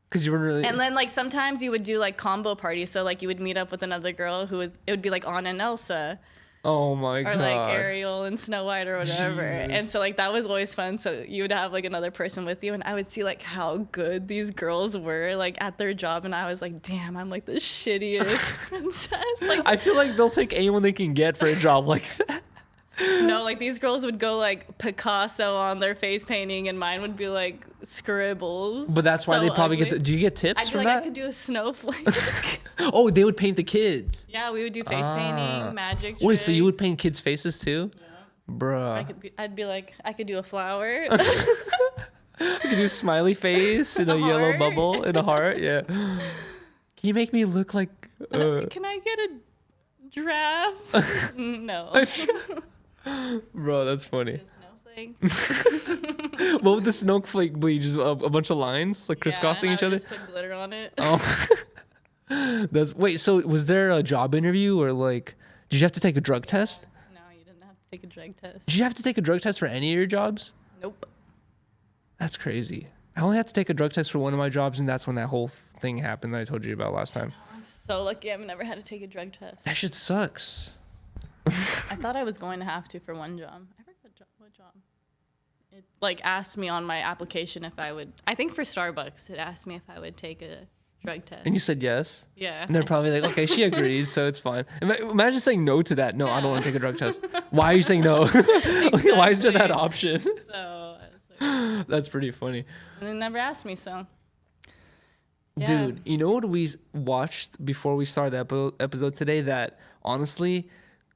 Because you were really. And then like sometimes you would do like combo parties, so like you would meet up with another girl who was, it would be like Anna and Elsa, oh my or God. like Ariel and Snow White or whatever. Jesus. And so like that was always fun. So you would have like another person with you, and I would see like how good these girls were like at their job, and I was like, damn, I'm like the shittiest princess. Like I feel like they'll take anyone they can get for a job like that. No, like these girls would go like Picasso on their face painting, and mine would be like scribbles. But that's why So they probably ugly. get. Do you get tips I'd be from like, I that? could do a snowflake. Oh, they would paint the kids. Yeah, we would do face painting, magic. Wait, so you would tricks. paint kids' faces too? Yeah. Bruh. I'd be like, I could do a flower. You could do a smiley face and a yellow heart. bubble and a heart. Yeah. Can you make me look like? Can I get a giraffe? No. Bro, that's funny. A snowflake. What would the snowflake be? Just a bunch of lines like crisscrossing yeah, each and I other. would just put glitter on it. Oh. Wait. So was there a job interview or like? Did you have to take a drug test? No, you didn't have to take a drug test. Did you have to take a drug test for any of your jobs? Nope. That's crazy. I only had to take a drug test for one of my jobs, and that's when that whole thing happened that I told you about last time. I'm so lucky I've never had to take a drug test. That shit sucks. I thought I was going to have to for one job. I forgot what job. It like asked me on my application if I would. I think for Starbucks, it asked me if I would take a drug test. And you said yes. Yeah. And they're probably like, okay, she agreed, so it's fine. Imagine saying no to that. No, I don't want to take a drug test. Why are you saying no? Why is there that Exactly. option? So I was like, That's pretty funny. and they never asked me. So. Yeah. Dude, you know what we watched before we started the episode today that honestly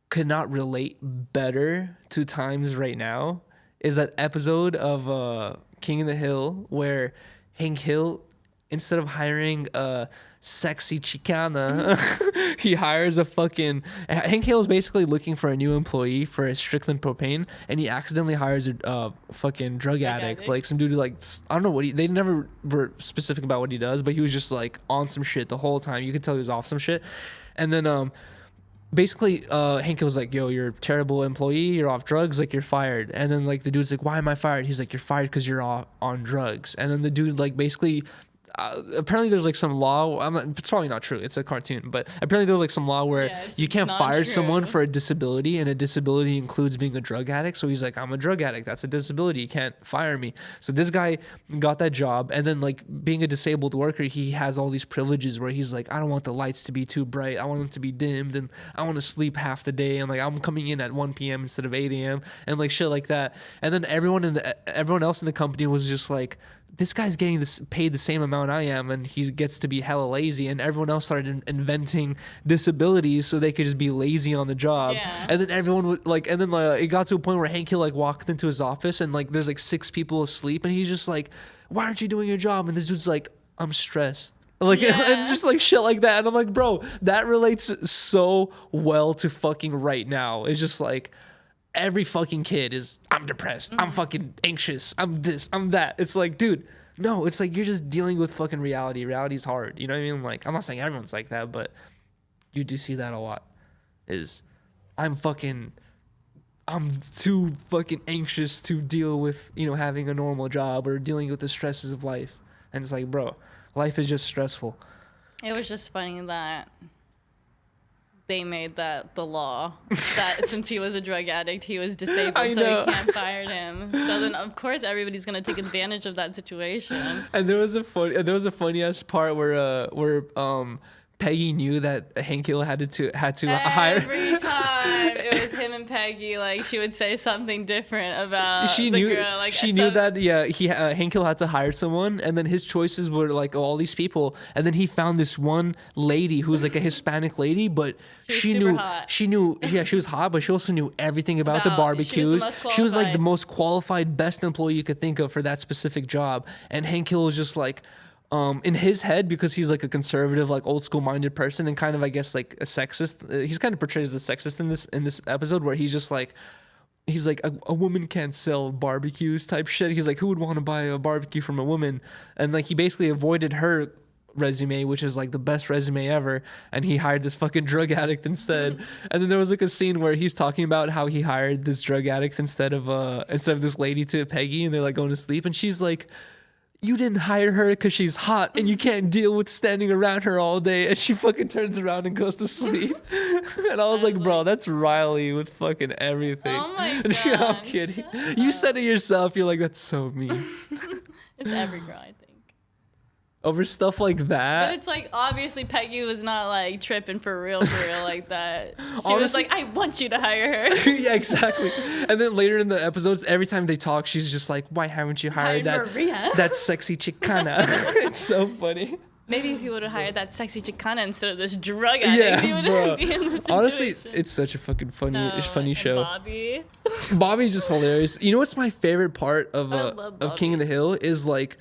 could not relate better to times right now is that episode of King of the Hill where Hank Hill, instead of hiring a sexy Chicana, he hires a fucking... Hank Hill is basically looking for a new employee for a Strickland Propane, and he accidentally hires a fucking drug addict. Like some dude who like... I don't know what they never were specific about what he does, but he was just like on some shit the whole time. You could tell he was off some shit. And then... basically, Hank was like, yo, you're a terrible employee. You're off drugs. Like, you're fired. And then, like, the dude's like, why am I fired? He's like, you're fired because you're on drugs. And then the dude, like, basically... apparently there's like some law. It's probably not true. It's a cartoon, but apparently there's like some law where you can't not fire true. someone for a disability, and a disability includes being a drug addict. So he's like, I'm a drug addict. That's a disability. You can't fire me. So this guy got that job, and then like being a disabled worker, he has all these privileges where he's like, I don't want the lights to be too bright. I want them to be dimmed, and I want to sleep half the day, and like I'm coming in at 1 p.m. instead of 8 a.m. and like shit like that. And then everyone else in the company was just like, this guy's getting paid the same amount I am, and he gets to be hella lazy. And everyone else started inventing disabilities so they could just be lazy on the job. Yeah. And then everyone would like, and then it got to a point where Hank Hill like walked into his office, and like there's like 6 people asleep, and he's just like, why aren't you doing your job? And this dude's like, I'm stressed. Like, and just like shit like that. And I'm like, bro, that relates so well to fucking right now. It's just like, every fucking kid is, I'm depressed, I'm fucking anxious, I'm this, I'm that. It's like, dude, no, it's like you're just dealing with fucking reality. Reality's hard. You know what I mean? Like, I'm not saying everyone's like that, but you do see that a lot. I'm too fucking anxious to deal with, having a normal job or dealing with the stresses of life. And it's like, bro, life is just stressful. It was just funny that they made that the law that since he was a drug addict, he was disabled, so you can't fire him. So then, of course, everybody's gonna take advantage of that situation. And there was a funny ass part where Peggy knew that Hank Hill had to hire. Every time it was him and Peggy, like she would say something different about She the knew girl. Like she knew that Hank Hill had to hire someone, and then his choices were like all these people, and then he found this one lady who was like a Hispanic lady, but she was hot, but she also knew everything about the barbecues. She was like the most qualified, best employee you could think of for that specific job, and Hank Hill was just like, in his head, because he's like a conservative, like old school minded person, and kind of, I guess, like a sexist. He's kind of portrayed as a sexist in this episode, where he's just like, a woman can't sell barbecues type shit. He's like, who would want to buy a barbecue from a woman? And like he basically avoided her resume, which is like the best resume ever, and he hired this fucking drug addict instead. And then there was like a scene where he's talking about how he hired this drug addict instead of this lady to Peggy, and they're like going to sleep, and she's like, you didn't hire her because she's hot and you can't deal with standing around her all day. And she fucking turns around and goes to sleep. And I was like, bro, that's Rylee with fucking everything. Oh my God. I'm God, kidding. You said it yourself. You're like, that's so mean. it's every girl, I think. over stuff like But that. it's like obviously Peggy was not like tripping for real like that. She was Honestly- like, I want you to hire her. Yeah, exactly. And then later in the episodes, every time they talk, she's just like, "Why haven't you hired Hired Maria." that sexy Chicana?" It's so funny. Maybe if he would have hired that sexy Chicana instead of this drug addict, he Yeah, would bro. be in the situation. Honestly, it's such a fucking funny and show. Bobby. Bobby's just hilarious. You know what's my favorite part of love of King of the Bobby. Hill is like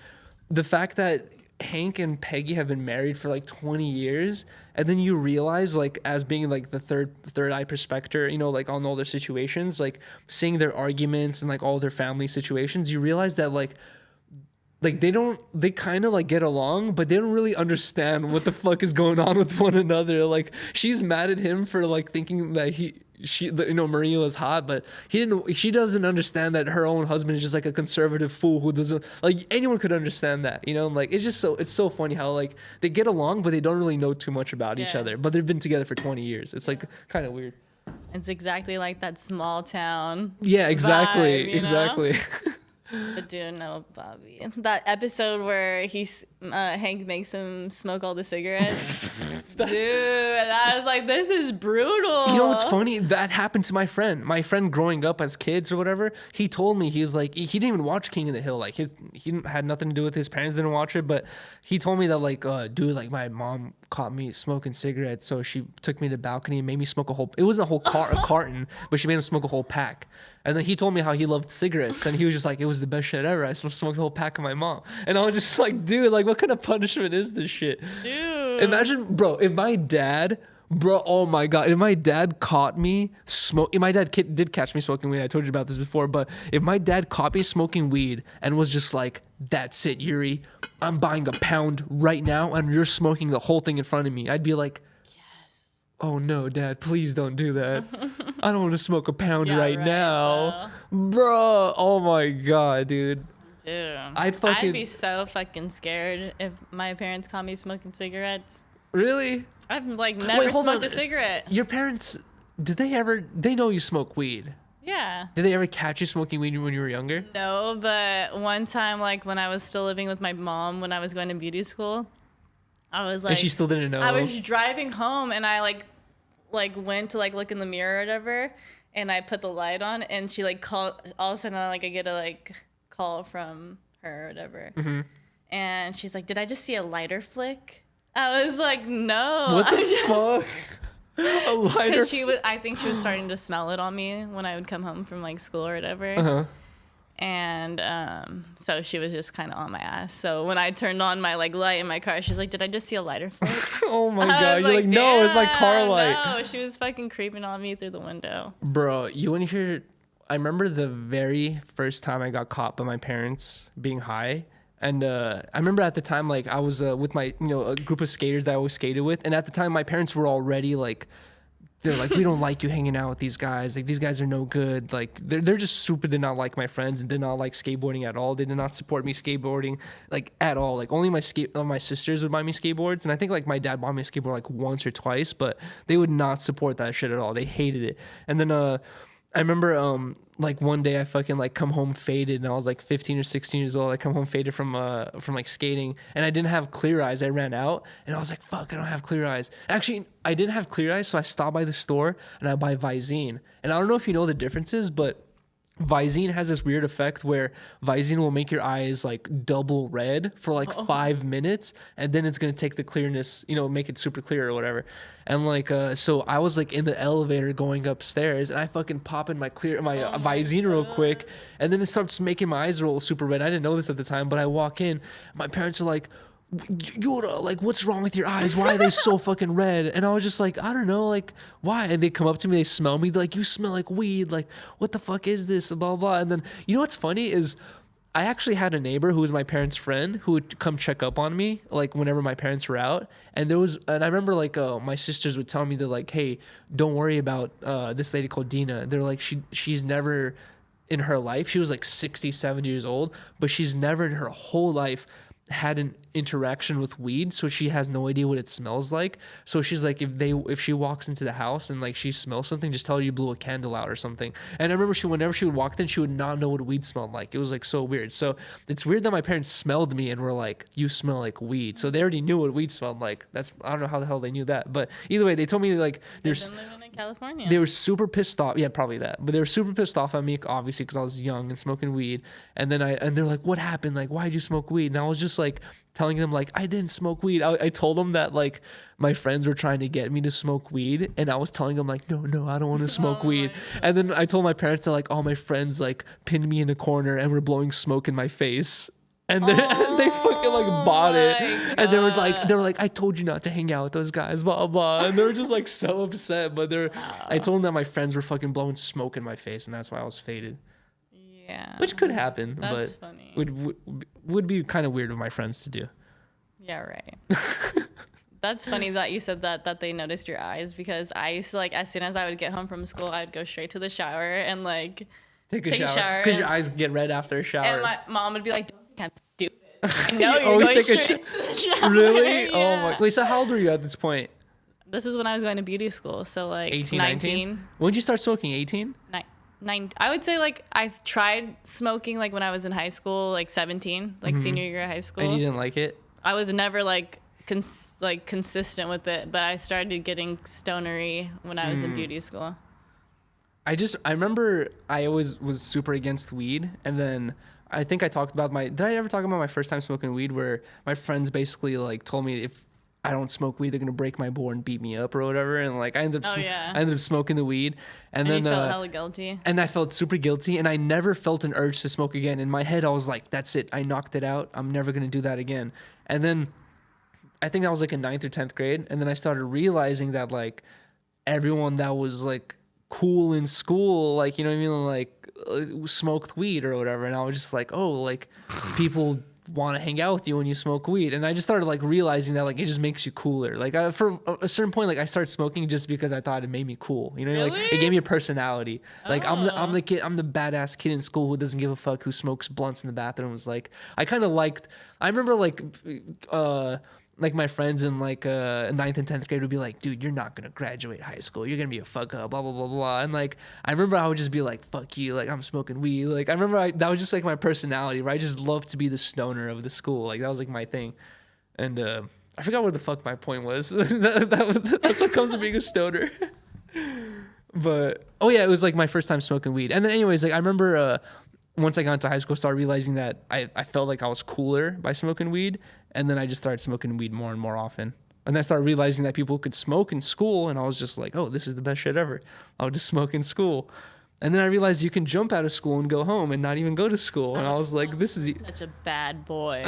the fact that Hank and Peggy have been married for like 20 years, and then you realize, like, as being like the third eye prospector, you know, like on all their situations, like seeing their arguments and like all their family situations, you realize that like they kind of like get along, but they don't really understand what the fuck is going on with one another. Like, she's mad at him for like thinking that Maria was hot, but she doesn't understand that her own husband is just like a conservative fool who doesn't, like, anyone could understand that, you know? Like, it's so funny how like they get along, but they don't really know too much about each Yeah. other, but they've been together for 20 years. It's like kind of weird. It's exactly like that small town. Yeah, exactly. vibe, you know? Exactly. But dude, no, Bobby. That episode where Hank makes him smoke all the cigarettes. Dude, and I was like, this is brutal. You know what's funny? That happened to my friend. My friend growing up as kids or whatever, he told me, he was like, he didn't even watch King of the Hill. Like, he had nothing to do with his parents didn't watch it, but he told me that, like, dude, like, my mom caught me smoking cigarettes, so she took me to the balcony and made me smoke it wasn't a whole a carton, but she made him smoke a whole pack. And then he told me how he loved cigarettes, and he was just like, it was the best shit ever. I smoked a whole pack of my mom. And I was just like, dude, like, what kind of punishment is this shit? Dude. Imagine, bro, if my dad, oh my God, if my dad caught me smoking, my dad did catch me smoking weed. I told you about this before, but if my dad caught me smoking weed and was just like, that's it, Yuri, I'm buying a pound right now and you're smoking the whole thing in front of me, I'd be like, oh no, Dad, please don't do that. I don't want to smoke a pound Yeah, right right, now. Bro, oh my God, dude. Dude, I'd be so fucking scared if my parents caught me smoking cigarettes. Really? I've like never hold smoked on. a cigarette. Your parents, they know you smoke weed? Yeah. Did they ever catch you smoking weed when you were younger? No, but one time, like when I was still living with my mom when I was going to beauty school, I was like, And she still didn't know? I was driving home and I like went to like look in the mirror or whatever, and I put the light on, and she like called. All of a sudden, I get a like call from her or whatever, and she's like, "Did I just see a lighter flick?" I was like, "No." What the fuck? A lighter? Because I think she was starting to smell it on me when I would come home from like school or whatever. Uh-huh. And so she was just kind of on my ass. So when I turned on my like light in my car, she's like, "Did I just see a lighter flick?" Oh my I God. was You're like, no, it's my car "Damn, light. No, she was fucking creeping on me through the window. Bro, you want to hear? I remember the very first time I got caught by my parents being high. And I remember at the time, like, I was with my, a group of skaters that I always skated with. And at the time, my parents were already like, they're like, we don't like you hanging out with these guys. Like, these guys are no good. Like, they're just super did not like my friends and did not like skateboarding at all. They did not support me skateboarding, like, at all. Like, only my sisters would buy me skateboards. And I think, like, my dad bought me a skateboard, like, once or twice. But they would not support that shit at all. They hated it. And then I remember, like, one day I fucking, like, come home faded, and I was, like, 15 or 16 years old. I come home faded from like, skating, and I didn't have clear eyes. I ran out, and I was like, fuck, I don't have clear eyes. Actually, I didn't have clear eyes, so I stopped by the store, and I buy Visine. And I don't know if you know the differences, but Visine has this weird effect where Visine will make your eyes like double red for like 5 minutes, and then it's gonna take the clearness, make it super clear or whatever. And like, so I was like in the elevator going upstairs, and I fucking pop in my Visine real quick, and then it starts making my eyes roll super red. I didn't know this at the time, but I walk in, my parents are like, Yura, like, what's wrong with your eyes? Why are they so fucking red? And I was just like, I don't know, like, why? And they come up to me, they smell me, they're like, you smell like weed, like, what the fuck is this, blah, blah. And then, you know what's funny is I actually had a neighbor who was my parents' friend who would come check up on me, like, whenever my parents were out. And I remember, like, my sisters would tell me, they're like, hey, don't worry about this lady called Dina. They're like, she's never in her life, she was like 60, 70 years old, but she's never in her whole life had an interaction with weed, so she has no idea what it smells like. So she's like, if she walks into the house and like she smells something, just tell her you blew a candle out or something. And I remember whenever she would walk in, she would not know what weed smelled like. It was like so weird. So it's weird that my parents smelled me and were like, you smell like weed. So they already knew what weed smelled like. I don't know how the hell they knew that, but either way, they told me like They've been living in California. they were super pissed off. Yeah, probably that. But they were super pissed off at me, obviously, because I was young and smoking weed. And then they're like, "What happened? Like, why'd you smoke weed?" And I was just like telling them like, "I didn't smoke weed." I told them that like my friends were trying to get me to smoke weed, and I was telling them like, "No, I don't want to smoke weed." And then I told my parents that like all my friends like pinned me in a corner and were blowing smoke in my face. And then they fucking like bought it, and they were like, "I told you not to hang out with those guys," blah blah. And they were just like so upset. But I told them that my friends were fucking blowing smoke in my face, and that's why I was faded. Yeah, Which could happen, that's but funny. would be kind of weird of my friends to do. Yeah, right. That's funny that you said that they noticed your eyes, because I used to like, as soon as I would get home from school, I'd go straight to the shower and like Take a shower because your eyes get red after a shower. And my mom would be like, "Don't think I'm stupid." I know you're always going take a straight to the shower. Really? Yeah. Oh my. Wait, so how old were you at this point? This is when I was going to beauty school, so like 18, 19. 19? When did you start smoking? 18? I would say like I tried smoking like when I was in high school, like 17, like senior year of high school. And you didn't like it? I was never like consistent with it, but I started getting stonery when I was in beauty school. I remember I always was super against weed, and then I think I talked about did I ever talk about my first time smoking weed, where my friends basically like told me if I don't smoke weed, they're gonna break my board and beat me up or whatever, and like I ended up smoking the weed, and then you felt hella guilty. And I felt super guilty, and I never felt an urge to smoke again. In my head, I was like, "That's it, I knocked it out. I'm never gonna do that again." And then I think that was like in 9th or 10th grade, and then I started realizing that like everyone that was like cool in school, like, you know what I mean, like smoked weed or whatever, and I was just like, oh, like people want to hang out with you when you smoke weed. And I just started like realizing that like it just makes you cooler. Like for a certain point, like I started smoking just because I thought it made me cool, you know. Really? Like it gave me a personality. Like I'm the kid, I'm the badass kid in school who doesn't give a fuck, who smokes blunts in the bathroom. Was like, I kind of liked, I remember like my friends in like 9th and 10th grade would be like, "Dude, you're not gonna graduate high school. You're gonna be a fuck up, blah blah blah blah." And like I remember I would just be like, "Fuck you!" Like I'm smoking weed. Like I remember that was just like my personality, right? I just loved to be the stoner of the school. Like that was like my thing. And I forgot what the fuck my point was. That's what comes to being a stoner. But oh yeah, it was like my first time smoking weed. And then anyways, like I remember once I got into high school, I started realizing that I felt like I was cooler by smoking weed. And then I just started smoking weed more and more often. And then I started realizing that people could smoke in school. And I was just like, oh, this is the best shit ever. I'll just smoke in school. And then I realized you can jump out of school and go home and not even go to school. And I was like, this is... Such a bad boy.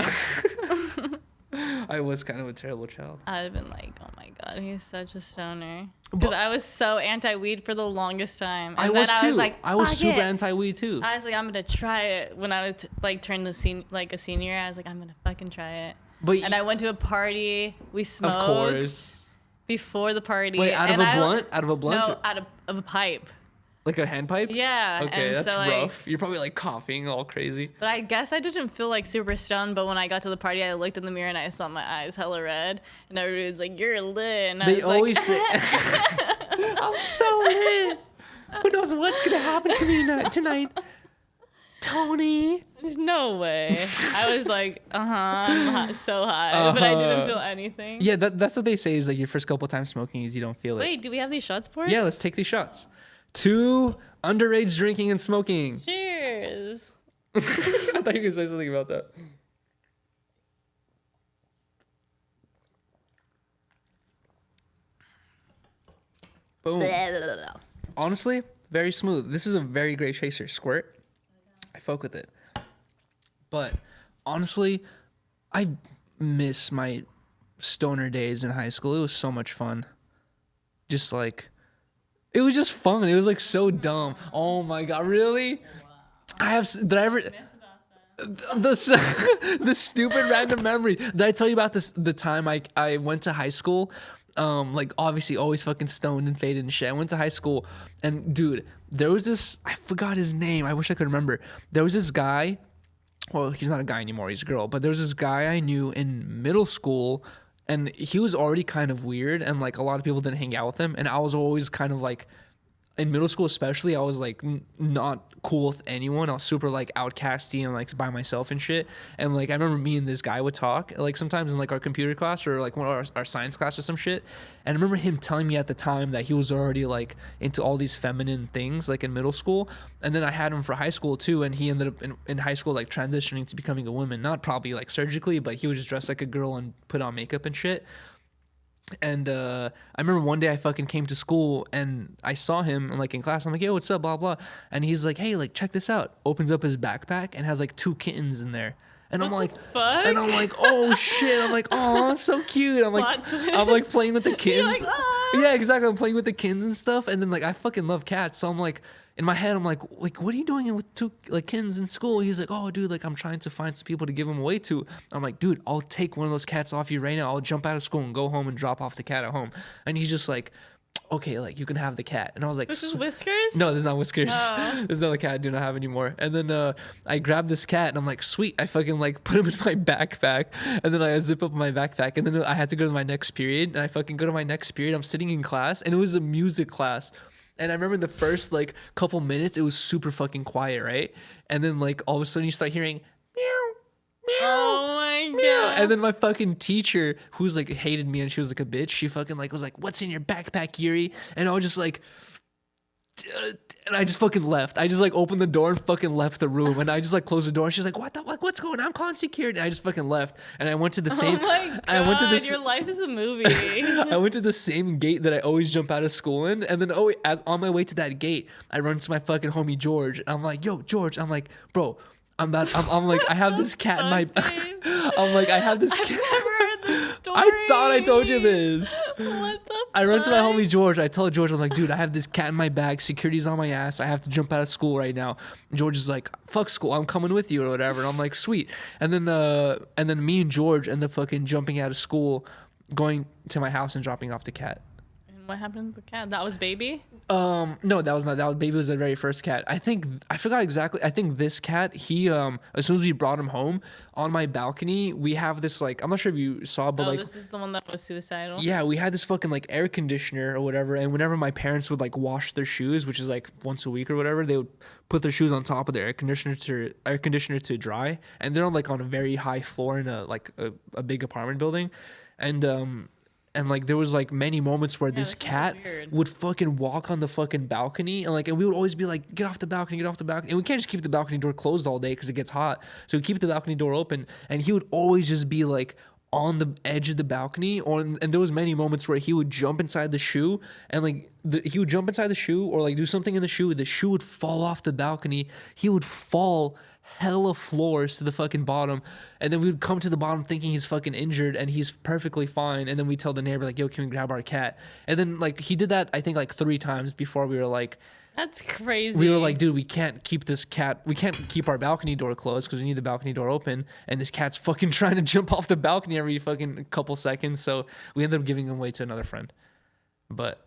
I was kind of a terrible child. I'd have been like, oh my God, he's such a stoner. Because I was so anti-weed for the longest time. And I was too. I was fuck super it. anti-weed too. I was like, I'm going to try it. When I was like turned a senior, I was like, I'm going to fucking try it. And I went to a party. We smoked. Of course. Before the party. Wait, out of a blunt? Out of a blunt? No, out of a pipe. Like a hand pipe? Yeah. Okay, and that's so, rough. You're probably like coughing all crazy. But I guess I didn't feel like super stoned. But when I got to the party, I looked in the mirror and I saw my eyes hella red. And everybody was like, "You're lit." And They I was always like, say, "I'm so lit. Who knows what's gonna happen to me tonight, Tony?" There's no way. I was like, I'm so high, but I didn't feel anything. Yeah, that's what they say is like your first couple times smoking is you don't feel it. Wait, do we have these shots poured? Yeah, let's take these shots. To underage drinking and smoking. Cheers. I thought you were gonna say something about that. Boom. Honestly, very smooth. This is a very great chaser. Squirt. I fuck with it. But honestly, I miss my stoner days in high school. It was so much fun. Just like, it was just fun. It was like so dumb. Oh my God, really? Did I ever... The stupid random memory. Did I tell you about this? The time I went to high school, like obviously always fucking stoned and faded and shit. I went to high school, and dude, there was this, I forgot his name. I wish I could remember. There was this guy well, he's not a guy anymore, he's a girl, but there was this guy I knew in middle school, and he was already kind of weird, and like a lot of people didn't hang out with him, and I was always kind of like, in middle school especially, I was like not cool with anyone. I was super like outcasty and like by myself and shit. And like I remember me and this guy would talk like sometimes in like our computer class or like one of our science class or some shit. And I remember him telling me at the time that he was already like into all these feminine things like in middle school. And then I had him for high school too, and he ended up in high school like transitioning to becoming a woman, not probably like surgically, but he would just dress like a girl and put on makeup and shit. And I remember one day I fucking came to school and I saw him like in class. I'm like, yo, what's up, blah blah. And he's like, hey, like check this out. Opens up his backpack and has like 2 kittens in there. And I'm like, fuck? and I'm like, oh shit. I'm like, oh, so cute. I'm like, I'm like playing with the kittens. You're like, "Ah." Yeah, exactly. I'm playing with the kittens and stuff. And then like I fucking love cats, so I'm like, in my head, I'm like, what are you doing with 2 like kittens in school? He's like, oh, dude, like I'm trying to find some people to give them away to. I'm like, dude, I'll take one of those cats off you right now. I'll jump out of school and go home and drop off the cat at home. And he's just like, okay, like you can have the cat. And I was like, This is Whiskers? no, this is not Whiskers. Oh. This is not the cat I do not have anymore. And then I grabbed this cat and I'm like, sweet. I fucking like put him in my backpack. And then I zip up my backpack. And then I had to go to my next period. And I fucking go to my next period. I'm sitting in class and it was a music class. And I remember the first like couple minutes, it was super fucking quiet, right? And then like all of a sudden you start hearing meow, meow. Oh my meow. god. And then my fucking teacher, who's like hated me and she was like a bitch, she fucking like was like, what's in your backpack, Yuriy? And I was just like, and I just fucking left. I just like opened the door and fucking left the room. And I just like closed the door. And she's like, what the fuck? What's going on? I'm calling security. And I just fucking left. And I went to the same. Oh my god, I went to this. your life is a movie. I went to the same gate that I always jump out of school in. And then as on my way to that gate, I run to my fucking homie George. And I'm like, yo, George. I'm like, bro. I'm like, I have this cat in my. I'm like, I have this cat. I've never heard this story. I thought I told you this. What the fuck? I run to my homie George. I tell George, I'm like, dude, I have this cat in my bag. Security's on my ass. I have to jump out of school right now. And George is like, fuck school. I'm coming with you or whatever. And I'm like, sweet. And then me and George end up fucking jumping out of school, going to my house and dropping off the cat. And what happened to the cat? That was Baby? No, that was not. That was Baby was the very first cat. I forgot exactly. I think this cat, he as soon as we brought him home, on my balcony, we have this like, I'm not sure if you saw, but like, this is the one that was suicidal. yeah, we had this fucking like air conditioner or whatever. And whenever my parents would like wash their shoes, which is like once a week or whatever, they would put their shoes on top of the air conditioner to dry. And they're on like on a very high floor in a big apartment building. And like there was like many moments where this cat would fucking walk on the fucking balcony and we would always be like, get off the balcony. And we can't just keep the balcony door closed all day because it gets hot. So we keep the balcony door open and he would always just be like on the edge of the balcony and there was many moments where he would jump inside the shoe and like he would jump inside the shoe or like do something in the shoe would fall off the balcony. He would fall hella floors to the fucking bottom and then we would come to the bottom thinking he's fucking injured and he's perfectly fine and then we tell the neighbor like, yo, can we grab our cat? And then like he did that I think like 3 times before we were like, that's crazy. we were like, dude, we can't keep our balcony door closed because we need the balcony door open and this cat's fucking trying to jump off the balcony every fucking couple seconds. So we ended up giving him away to another friend, but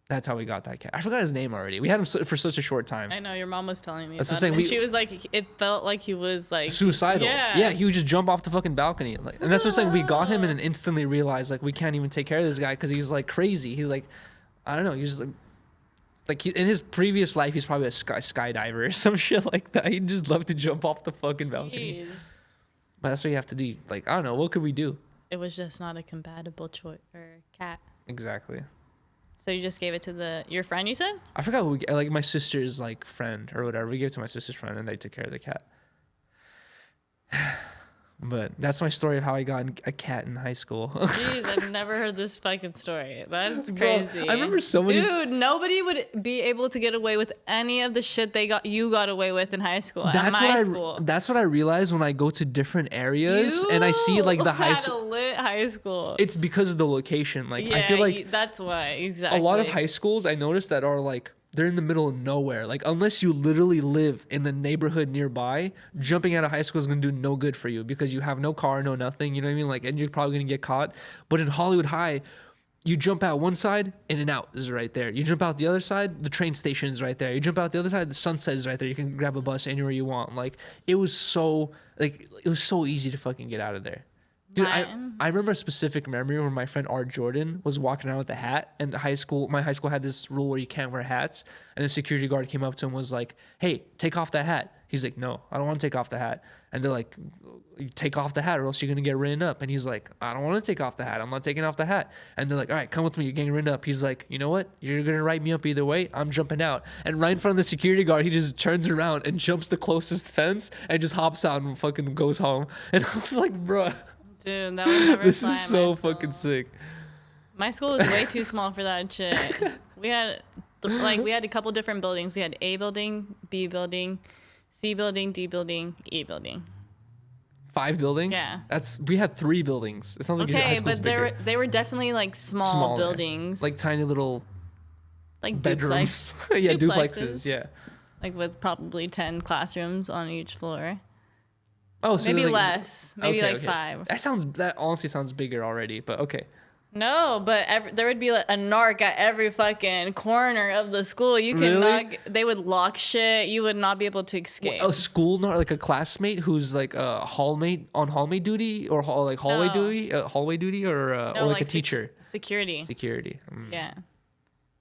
that's how we got that cat. I forgot his name already. We had him for such a short time. I know, your mom was telling me That's about what I'm it. saying. And she was like, it felt like he was like suicidal. Yeah, he would just jump off the fucking balcony. Like, and that's what I'm saying. We got him and then instantly realized like we can't even take care of this guy because he's like crazy. He's like, I don't know. He's just like in his previous life, he's probably a skydiver or some shit like that. He'd just love to jump off the fucking balcony. Jeez. But that's what you have to do. Like, I don't know. What could we do? It was just not a compatible choice or cat. Exactly. So you just gave it to your friend, you said? I forgot like my sister's like friend or whatever. We gave it to my sister's friend and they took care of the cat. But that's my story of how I got a cat in high school. Jeez, I've never heard this fucking story. That's crazy. Bro, I remember so many. Dude, nobody would be able to get away with any of the shit you got away with in high school. That's what I realized when I go to different areas and I see like the high school. a lit high school. It's because of the location. Like yeah, I feel like that's why exactly. A lot of high schools I noticed that are like they're in the middle of nowhere. Like unless you literally live in the neighborhood nearby, jumping out of high school is gonna do no good for you because you have no car, no nothing. You know what I mean? Like, and you're probably gonna get caught. But in Hollywood High, You jump out one side, In and Out is right there. You jump out the other side, the train station is right there. You jump out the other side, the Sunset is right there. You can grab a bus anywhere you want. Like it was so easy to fucking get out of there. Dude, I remember a specific memory where my friend Art Jordan was walking around with a hat, and my high school had this rule where you can't wear hats, and the security guard came up to him and was like, "Hey, take off that hat." He's like, "No, I don't want to take off the hat." And they're like, "You take off the hat or else you're going to get written up." And he's like, "I don't want to take off the hat. I'm not taking off the hat." And they're like, "All right, come with me. You're getting written up." He's like, "You know what? You're going to write me up either way. I'm jumping out." And right in front of the security guard, he just turns around and jumps the closest fence and just hops out and fucking goes home. And I was like, bruh. Dude, that would never This fly is at so my school. fucking sick. My school was way too small for that shit. We had a couple different buildings. We had A building, B building, C building, D building, E building. 5 buildings? Yeah. We had 3 buildings. It sounds like your high Okay, school's but bigger. they were definitely like small Smaller. buildings. Like tiny little like bedrooms. duplex, Yeah, duplexes. Yeah. Like with probably 10 classrooms on each floor. Oh, so Maybe there's, like, less. Maybe okay, like okay. 5. That honestly sounds bigger already, but okay. No, but there would be like a narc at every fucking corner of the school. You could not. They would lock shit. You would not be able to escape. A school, not like a classmate who's like a hallmate on hallway duty or hallway duty, or like a teacher. Security. Security. Yeah.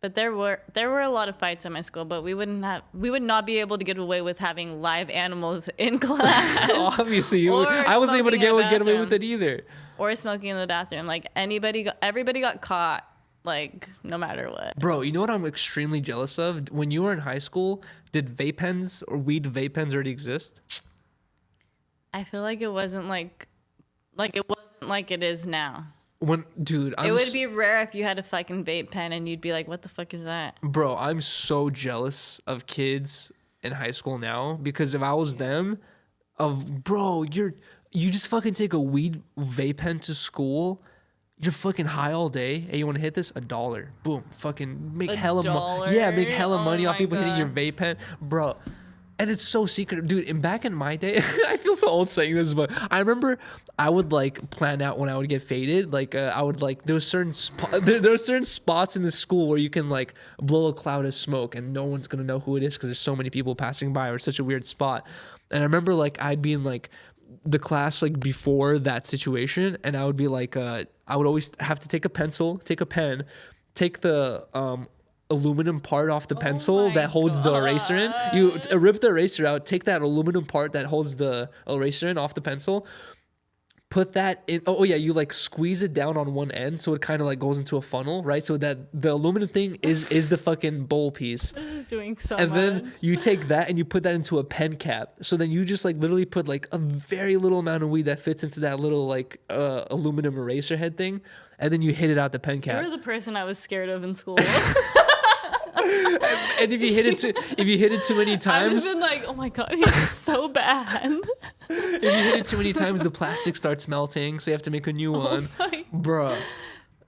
But there were a lot of fights at my school, but we would not be able to get away with having live animals in class. Obviously, Or I wasn't able to smoking in the get away with bathroom. it either. Or smoking in the bathroom. Like everybody got caught. Like no matter what. Bro, you know what I'm extremely jealous of? When you were in high school, did vape pens or weed vape pens already exist? I feel like it wasn't like it is now. Dude, It would be rare if you had a fucking vape pen and you'd be like, what the fuck is that? Bro, I'm so jealous of kids in high school now because if I was them, you just fucking take a weed vape pen to school. You're fucking high all day. Hey, you want to hit this? $1. Boom. Fucking make hella money. Yeah, make hella money off people hitting your vape pen. Bro. And it's so secretive. Dude, and back in my day, I feel so old saying this, but I remember I would like plan out when I would get faded. Like I would like, there were certain spots in the school where you can like blow a cloud of smoke and no one's going to know who it is because there's so many people passing by or such a weird spot. And I remember like I'd be in like the class like before that situation and I would be like, I would always have to take a pencil, take a pen, take the aluminum part off the pencil that holds the eraser in. You rip the eraser out, take that aluminum part that holds the eraser in off the pencil, put that in. Oh yeah, you like squeeze it down on one end so it kind of like goes into a funnel, right? So that the aluminum thing is the fucking bowl piece. This is doing so And much. then you take that and you put that into a pen cap. So then you just like literally put like a very little amount of weed that fits into that little like aluminum eraser head thing, and then you hit it out the pen cap. You're the person I was scared of in school. And if you hit it too many I've times, been like, oh my god, he's so bad. if you hit it too many times, the plastic starts melting, so you have to make a new one. Bruh.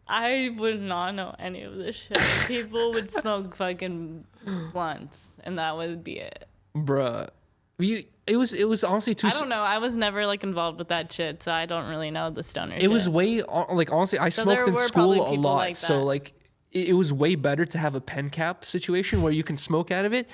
I would not know any of this shit. People would smoke fucking blunts, and that would be it. Bruh. It was honestly too. I don't know. I was never like involved with that shit, so I don't really know the stoner. It was way like honestly, I smoked there in were school probably a people lot, like so that. like it was way better to have a pen cap situation where you can smoke out of it,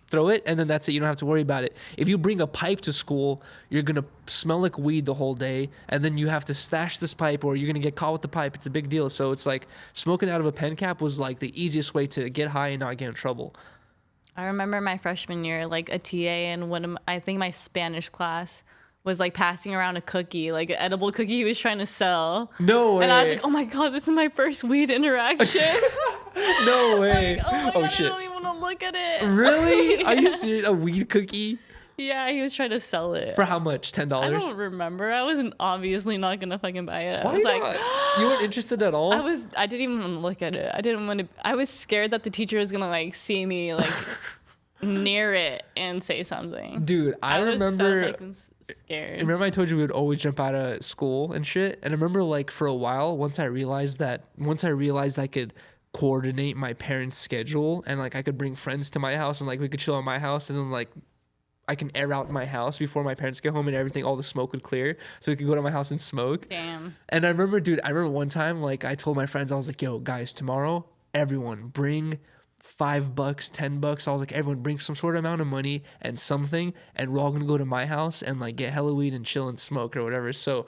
throw it, and then that's it. You don't have to worry about it. If you bring a pipe to school, you're gonna smell like weed the whole day, and then you have to stash this pipe, or you're gonna get caught with the pipe. It's a big deal. So it's like smoking out of a pen cap was like the easiest way to get high and not get in trouble. I remember my freshman year, like a TA in I think my Spanish class was like passing around a cookie, like an edible cookie he was trying to sell. No way. And I was like, oh my god, this is my first weed interaction. No way. Like, oh my god, shit. I don't even want to look at it. Really? Are you Yeah. serious? A weed cookie? Yeah, he was trying to sell it. For how much? $10? I don't remember. I wasn't obviously not gonna fucking buy it. Why I was not? like, You weren't interested at all? I didn't even want to look at it. I didn't want to. I was scared that the teacher was gonna like see me like near it and say something. Dude, I was remember. so fucking scared. Remember I told you we would always jump out of school and shit? And I remember like for a while, once I realized I could coordinate my parents' schedule and like I could bring friends to my house and like we could chill at my house and then like I can air out my house before my parents get home and everything, all the smoke would clear, so we could go to my house and smoke. Damn. And I remember, dude, one time, like, I told my friends, I was like, yo, guys, tomorrow, everyone bring $5, $10. I was like, everyone bring some sort of amount of money and something, and we're all gonna go to my house and like get hella weed and chill and smoke or whatever. So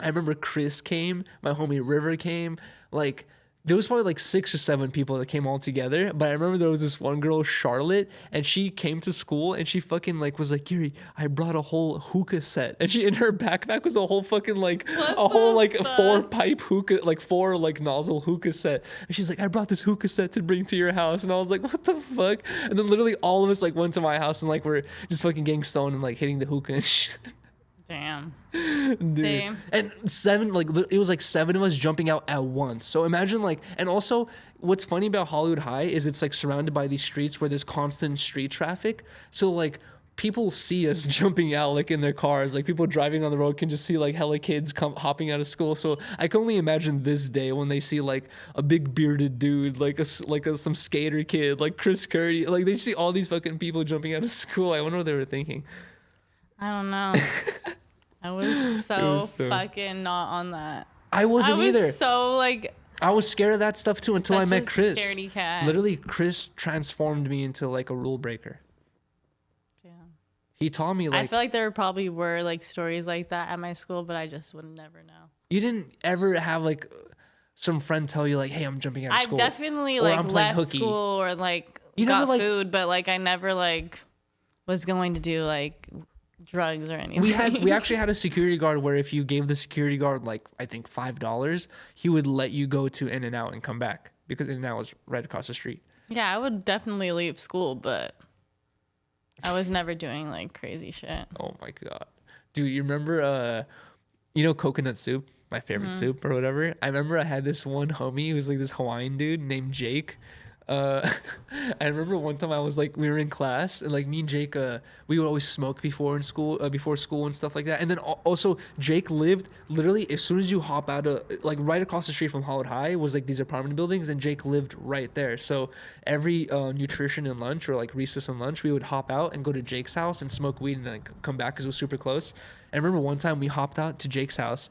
I remember Chris came, my homie River came, like there was probably like 6 or 7 people that came all together. But I remember there was this one girl, Charlotte, and she came to school and she fucking like was like, Yuri, I brought a whole hookah set. And she in her backpack was a whole fucking like a whole like 4-pipe hookah, like 4 like nozzle hookah set. And she's like, I brought this hookah set to bring to your house. And I was like, what the fuck? And then literally all of us like went to my house and like we're just fucking getting stoned and like hitting the hookah and shit. Damn. Dude. Same. And 7, like it was like 7 of us jumping out at once. So imagine like, and also what's funny about Hollywood High is it's like surrounded by these streets where there's constant street traffic. So like people see us jumping out like in their cars. Like people driving on the road can just see like hella kids hopping out of school. So I can only imagine this day when they see like a big bearded dude, like some skater kid, like Chris Curry. Like they see all these fucking people jumping out of school. I wonder what they were thinking. I don't know. I was so fucking not on that. I wasn't either. So like I was scared of that stuff too until I met Chris. Scaredy cat. Literally, Chris transformed me into like a rule breaker. Yeah. He taught me like. I feel like there probably were like stories like that at my school, but I just would never know. You didn't ever have like some friend tell you like, "Hey, I'm jumping out of school." I've definitely like left school or like got food, but like I never like was going to do like drugs or anything. We actually had a security guard where if you gave the security guard like I think $5, he would let you go to In-N-Out and come back because In-N-Out was right across the street. Yeah, I would definitely leave school, but I was never doing like crazy shit. Oh my god, dude! You remember coconut soup, my favorite soup or whatever? I remember I had this one homie who was like this Hawaiian dude named Jake. I remember one time we were in class and like me and Jake, we would always smoke before school and stuff like that. And then also Jake lived literally as soon as you hop out of like right across the street from Hollywood High was like these apartment buildings, and Jake lived right there. So every nutrition and lunch or like recess and lunch, we would hop out and go to Jake's house and smoke weed and then come back because it was super close. And I remember one time we hopped out to Jake's house.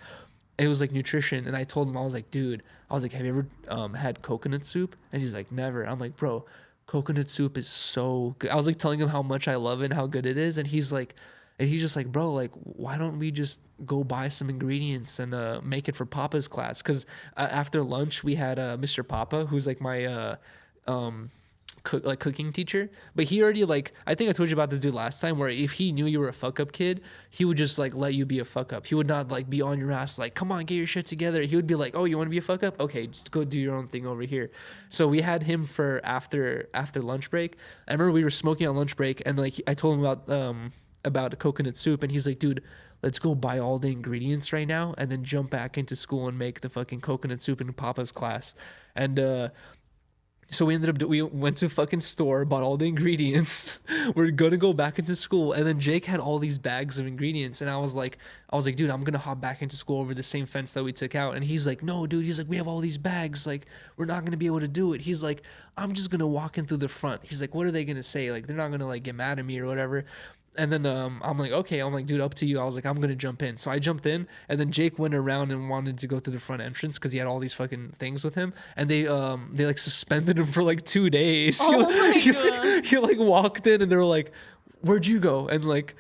It was like nutrition, and I told him, I was like, dude, have you ever had coconut soup? And he's like, never. I'm like, bro, coconut soup is so good. I was like telling him how much I love it and how good it is, and he's just like, bro, like, why don't we just go buy some ingredients and make it for Papa's class? Because after lunch we had Mr. Papa, who's like my cooking teacher, but he already like, I think I told you about this dude last time, where if he knew you were a fuck up kid, he would just like let you be a fuck up. He would not like be on your ass like, come on, get your shit together. He would be like, oh, you want to be a fuck up? Okay, just go do your own thing over here. So we had him for after lunch break. I remember we were smoking on lunch break, and like I told him about coconut soup, and he's like, dude, let's go buy all the ingredients right now and then jump back into school and make the fucking coconut soup in Papa's class. And so we went to fucking store, bought all the ingredients. We're gonna go back into school, and then Jake had all these bags of ingredients, and I was like, dude, I'm gonna hop back into school over the same fence that we took out. And he's like, no, dude. He's like, we have all these bags, like we're not gonna be able to do it. He's like, I'm just gonna walk in through the front. He's like, what are they gonna say? Like they're not gonna like get mad at me or whatever. And then I'm like, okay. I'm like, dude, up to you. I was like, I'm going to jump in. So I jumped in, and then Jake went around and wanted to go through the front entrance because he had all these fucking things with him. And they like suspended him for like 2 days. Oh my God. He like walked in, and they were like, where'd you go? And like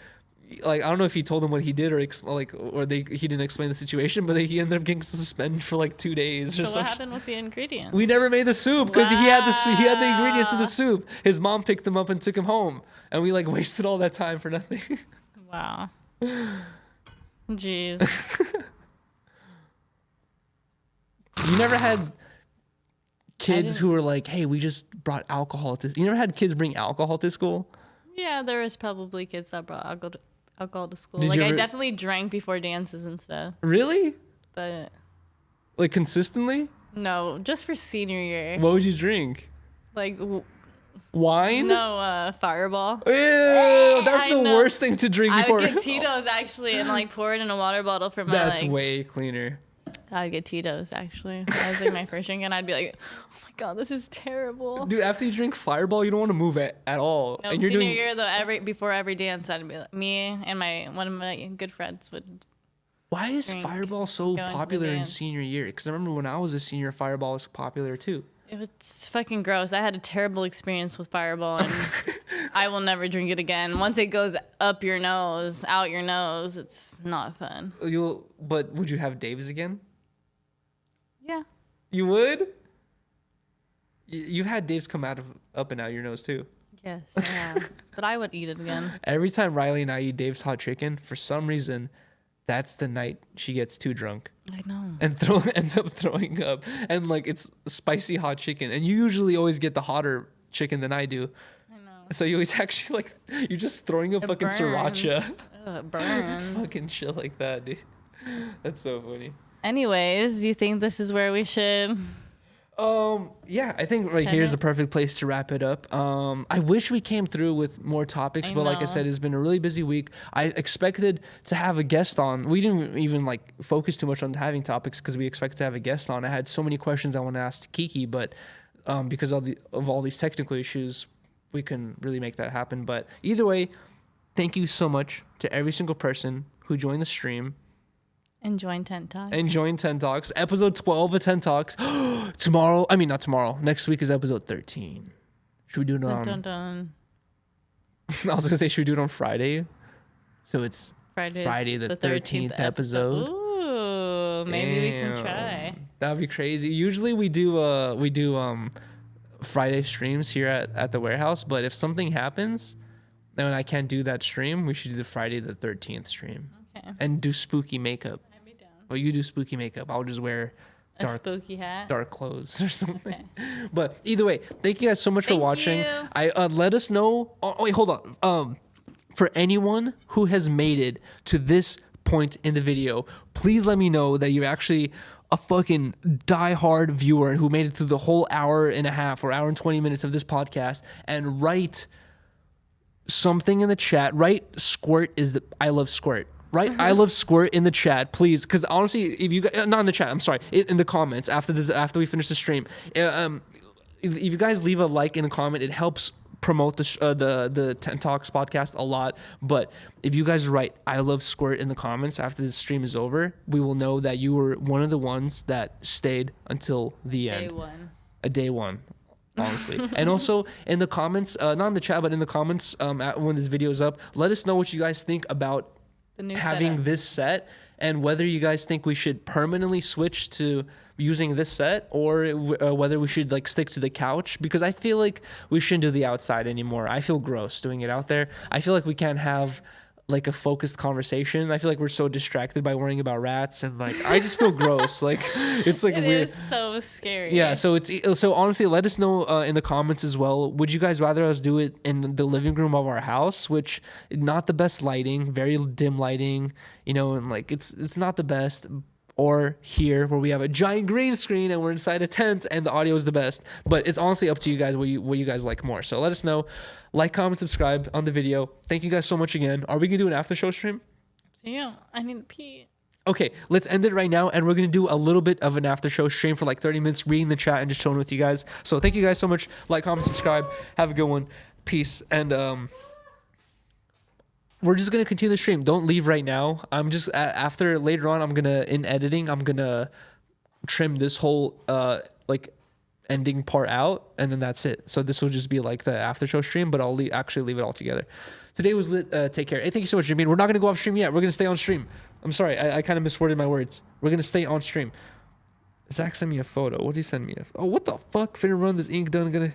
I don't know if he told them what he did or he didn't explain the situation, but he ended up getting suspended for like 2 days. So what happened with the ingredients? We never made the soup because he had the ingredients in the soup. His mom picked them up and took him home, and we like wasted all that time for nothing. Wow. Jeez. You never had kids who were like, hey, we just brought alcohol to. You never had kids bring alcohol to school? Yeah, there was probably kids that brought alcohol to school. Like I definitely drank before dances and stuff. Really? But like consistently? No, just for senior year. What would you drink? Like wine? No, Fireball. Ew, that's the worst thing to drink before. I would get Tito's actually and like pour it in a water bottle for my That's way cleaner. I'd get Tito's, actually. That was like my first drink, and I'd be like, oh my God, this is terrible. Dude, after you drink Fireball, you don't want to move at all. No, And you're senior doing year, though, before every dance, I'd be like, me and one of my good friends would. Why is drink, Fireball so go into the popular in dance. senior year? Because I remember when I was a senior, Fireball was popular too. It was fucking gross. I had a terrible experience with Fireball, and I will never drink it again. Once it goes up your nose, out your nose, it's not fun. But would you have Dave's again? Yeah. You would? You've had Dave's come up and out your nose too. Yes, I have. But I would eat it again. Every time Rylee and I eat Dave's hot chicken, for some reason, that's the night she gets too drunk I know. and ends up throwing up. And like it's spicy hot chicken, and you usually always get the hotter chicken than I do. I know. So you always actually like you're just throwing up fucking burns. sriracha, It burns. fucking shit like that, dude. That's so funny. Anyways, you think this is where we should? Yeah, I think right here is the perfect place to wrap it up. I wish we came through with more topics, but like I know. said, it's been a really busy week. I expected to have a guest on. We didn't even like focus too much on having topics because we expected to have a guest on. I had so many questions I want to ask Kiki, but because of all these technical issues, we couldn't really make that happen. But either way, thank you so much to every single person who joined the stream. And join Tent Talk. And join 10 Talks. Episode 12 of 10 Talks. Tomorrow. I mean, not tomorrow. Next week is episode 13. Should we do it on... Dun, dun, dun. I was going to say, should we do it on Friday? So it's Friday the 13th episode. Ooh, maybe we can try. That would be crazy. Usually we do Friday streams here at the warehouse, but if something happens and I can't do that stream, we should do the Friday the 13th stream. Okay. And do spooky makeup. I'd be down. Well, you do spooky makeup. I'll just wear A spooky hat. dark clothes or something. Okay. But either way, thank you guys so much for Thank watching. you. I let us know. Oh, wait, hold on. For anyone who has made it to this point in the video, please let me know that you're actually a fucking diehard viewer who made it through the whole hour and a half or hour and 20 minutes of this podcast, and write something in the chat. Write squirt is the I love squirt. Right, I love squirt in the chat, please. Because honestly, if you not in the chat, I'm sorry, in the comments after we finish the stream, if you guys leave a like in a comment, it helps promote the 10 Talks podcast a lot. But if you guys write I love squirt in the comments after the stream is over, we will know that you were one of the ones that stayed until the end. Day one. Honestly. And also in the comments, not in the chat, but in the comments when this video is up, let us know what you guys think about having setup. this set, and whether you guys think we should permanently switch to using this set, or whether we should like stick to the couch, because I feel like we shouldn't do the outside anymore. I feel gross doing it out there. I feel like we can't have like a focused conversation. I feel like we're so distracted by worrying about rats, and like I just feel gross. Like it's like It weird. is so scary. Yeah, so honestly, let us know in the comments as well. Would you guys rather us do it in the living room of our house, which not the best lighting, very dim lighting, and like it's not the best, or here where we have a giant green screen and we're inside a tent and the audio is the best? But it's honestly up to you guys what you guys like more. So let us know. Like, comment, subscribe on the video. Thank you guys so much again. Are we gonna do an after show stream? Yeah, I need to pee. Okay, let's end it right now, and we're going to do a little bit of an after show stream for like 30 minutes, reading the chat and just chilling with you guys. So thank you guys so much. Like, comment, subscribe. Have a good one. Peace. And we're just going to continue the stream. Don't leave right now. I'm just, after later on, in editing, I'm going to trim this whole like ending part out, and then that's it. So this will just be like the after show stream, but I'll actually leave it all together. Today was lit. Take care. Hey, thank you so much, Jameen. We're not going to go off stream yet. We're going to stay on stream. I'm sorry. I kind of misworded my words. We're going to stay on stream. Zach sent me a photo. What did he send me? Oh, what the fuck? Finna run this ink done. Gonna.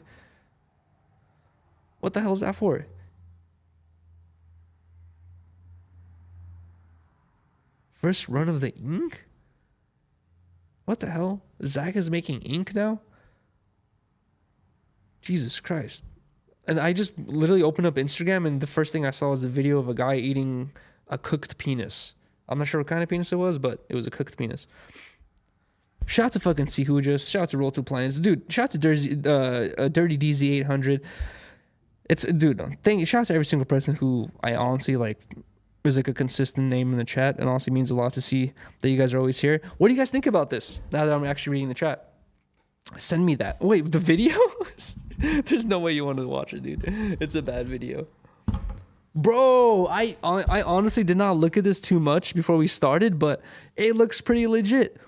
What the hell is that for? First run of the ink? What the hell? Zach is making ink now? Jesus Christ. And I just literally opened up Instagram, and the first thing I saw was a video of a guy eating a cooked penis. I'm not sure what kind of penis it was, but it was a cooked penis. Shout out to fucking Sihujas. Shout out to Roll 2 Plans. Dude, shout out to Dirty DZ800. Shout out to every single person who I honestly like There's like a consistent name in the chat. It honestly means a lot to see that you guys are always here. What do you guys think about this now that I'm actually reading the chat? Send me that. Wait, the video? There's no way you want to watch it, dude. It's a bad video. Bro, I honestly did not look at this too much before we started, but it looks pretty legit.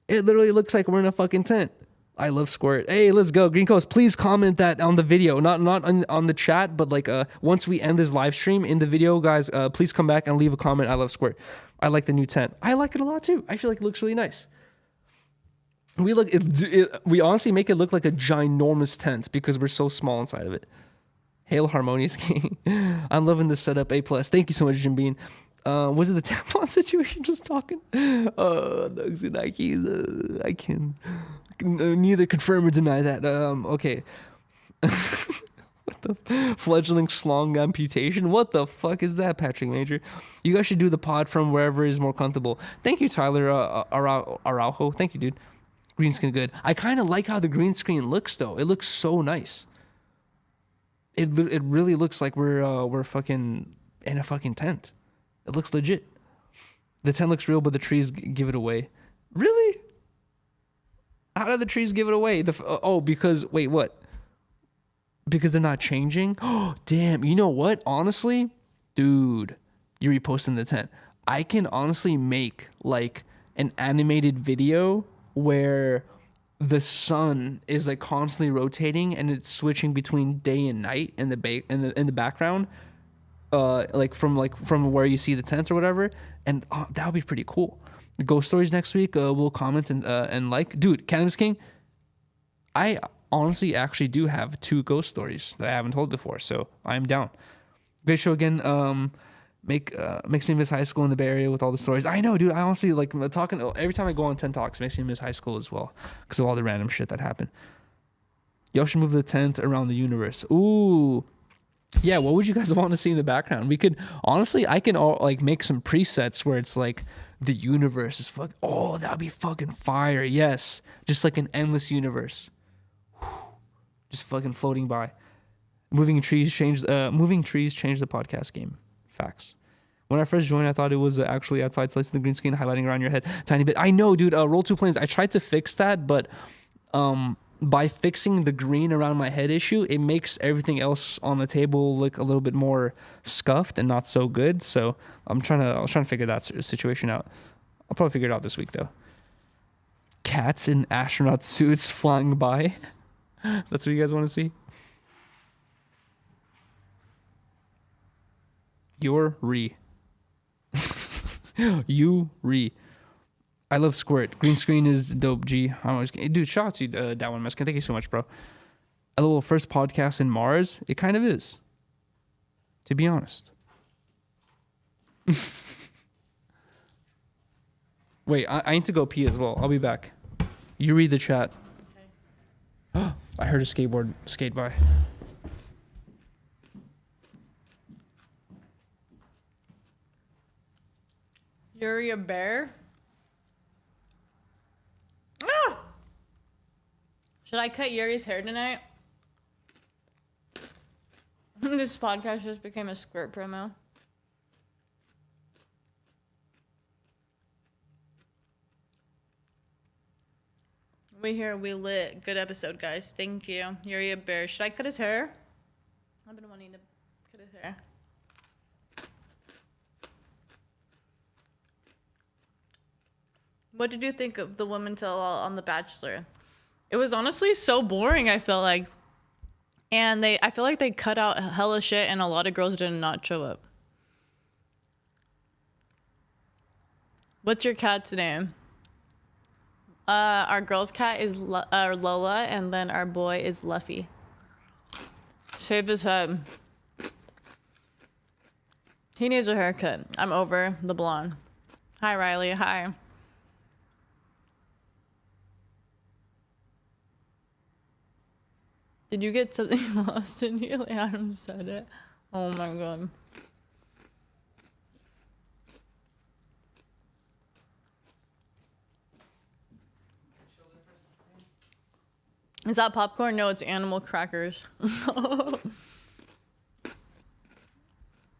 It literally looks like we're in a fucking tent. I love Squirt. Hey, let's go. Green Coast, please comment that on the video. Not on the chat, but like once we end this live stream in the video, guys, please come back and leave a comment. I love Squirt. I like the new tent. I like it a lot too. I feel like it looks really nice. We honestly make it look like a ginormous tent because we're so small inside of it. Hail Harmonious King. I'm loving this setup. A+. Thank you so much, Jim Bean. Was it the tampon situation just talking? Nugs and Nikes. I can neither confirm or deny that. Okay. What the fledgling slong amputation? What the fuck is that, Patrick Major? You guys should do the pod from wherever is more comfortable. Thank you, Tyler Araujo. Thank you, dude. Green screen good. I kind of like how the green screen looks though. It looks so nice. It really looks like we're fucking in a fucking tent. It looks legit. The tent looks real, but the trees give it away. Really? How do the trees give it away? Because wait, what? Because they're not changing? Oh, damn. You know what? Honestly, dude, you're reposting the tent. I can honestly make like an animated video where the sun is like constantly rotating and it's switching between day and night in the background, like from where you see the tents or whatever, and that would be pretty cool. The ghost stories next week, we'll comment and like, dude, Cannabis King, I honestly actually do have 2 ghost stories that I haven't told before, so I'm down. Great show again. Makes me miss high school in the Bay Area with all the stories. I know, dude. I honestly like talking. Every time I go on 10 Talks, makes me miss high school as well because of all the random shit that happened. Y'all should move the tent around the universe. Ooh, yeah. What would you guys want to see in the background? We could honestly, I can like make some presets where it's like the universe is fuck. Oh, that'd be fucking fire. Yes, just like an endless universe, just fucking floating by. Moving trees changed the podcast game. Facts. When I first joined, I thought it was actually outside slicing the green screen, highlighting around your head tiny bit. I know, dude. Roll 2 planes. I tried to fix that, but by fixing the green around my head issue, it makes everything else on the table look a little bit more scuffed and not so good. So I was trying to figure that situation out. I'll probably figure it out this week though. Cats in astronaut suits flying by. That's what you guys want to see. Yuriy. Yuriy. I love Squirt. Green screen is dope, G. I'm always dude, shout out to you, that one Meskin. Thank you so much, bro. A little first podcast in Mars. It kind of is. To be honest. Wait, I need to go pee as well. I'll be back. You read the chat. Okay. I heard a skateboard skate by. Yuriy a bear? Ah! Should I cut Yuri's hair tonight? This podcast just became a Squirt promo. We here, we lit. Good episode, guys. Thank you. Yuriy a bear. Should I cut his hair? I've been wanting to cut his hair. What did you think of the woman tell-all on The Bachelor? It was honestly so boring, I felt like. And I feel like they cut out hella shit and a lot of girls did not show up. What's your cat's name? Our girl's cat is Lola, and then our boy is Luffy. Shave his head. He needs a haircut. I'm over the blonde. Hi, Rylee. Hi. Did you get something lost in here? Like Adam said it. Oh my god. Is that popcorn? No, it's animal crackers.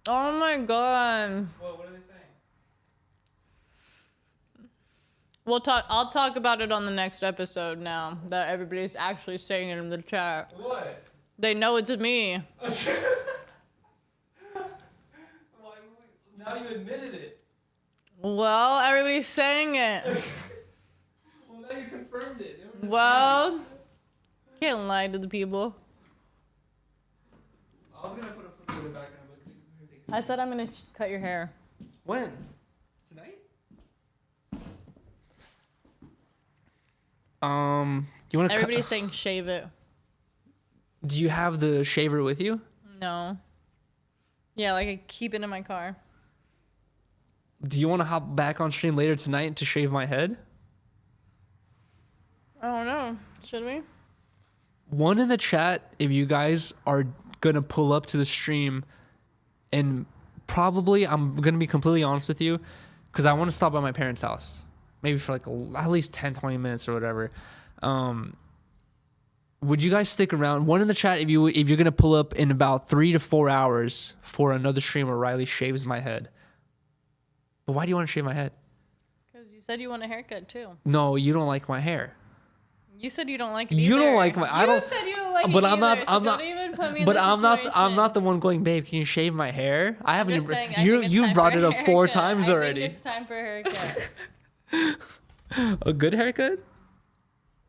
Oh my god. What are they saying? I'll talk about it on the next episode now that everybody's actually saying it in the chat. What? They know it's me. Now you admitted it. Well, everybody's saying it. Well, now you confirmed it. Well, can't lie to the people. I was gonna put up something in the background, but it's gonna take too I said I'm gonna cut your hair. When? Tonight? You want to Everybody's saying shave it. Do you have the shaver with you? No. Yeah, like I keep it in my car. Do you want to hop back on stream later tonight to shave my head? I don't know. Should we? One in the chat if you guys are gonna pull up to the stream, and probably I'm gonna be completely honest with you, because I want to stop by my parents' house, maybe for like at least 10-20 minutes or whatever. Would you guys stick around? One in the chat if you're gonna pull up in about 3 to 4 hours for another stream where Rylee shaves my head. But why do you want to shave my head? Because you said you want a haircut too. No, you don't like my hair. You said you don't like it You either. don't like my. I don't. You said you don't like But it I'm not. either, so I'm not. Don't even put me in But this I'm not. I'm situation. not the one going, babe. Can you shave my hair? I haven't. Just Even, saying, I think it's you time brought for it a up 4 haircut. times I already. think it's time for a haircut. A good haircut?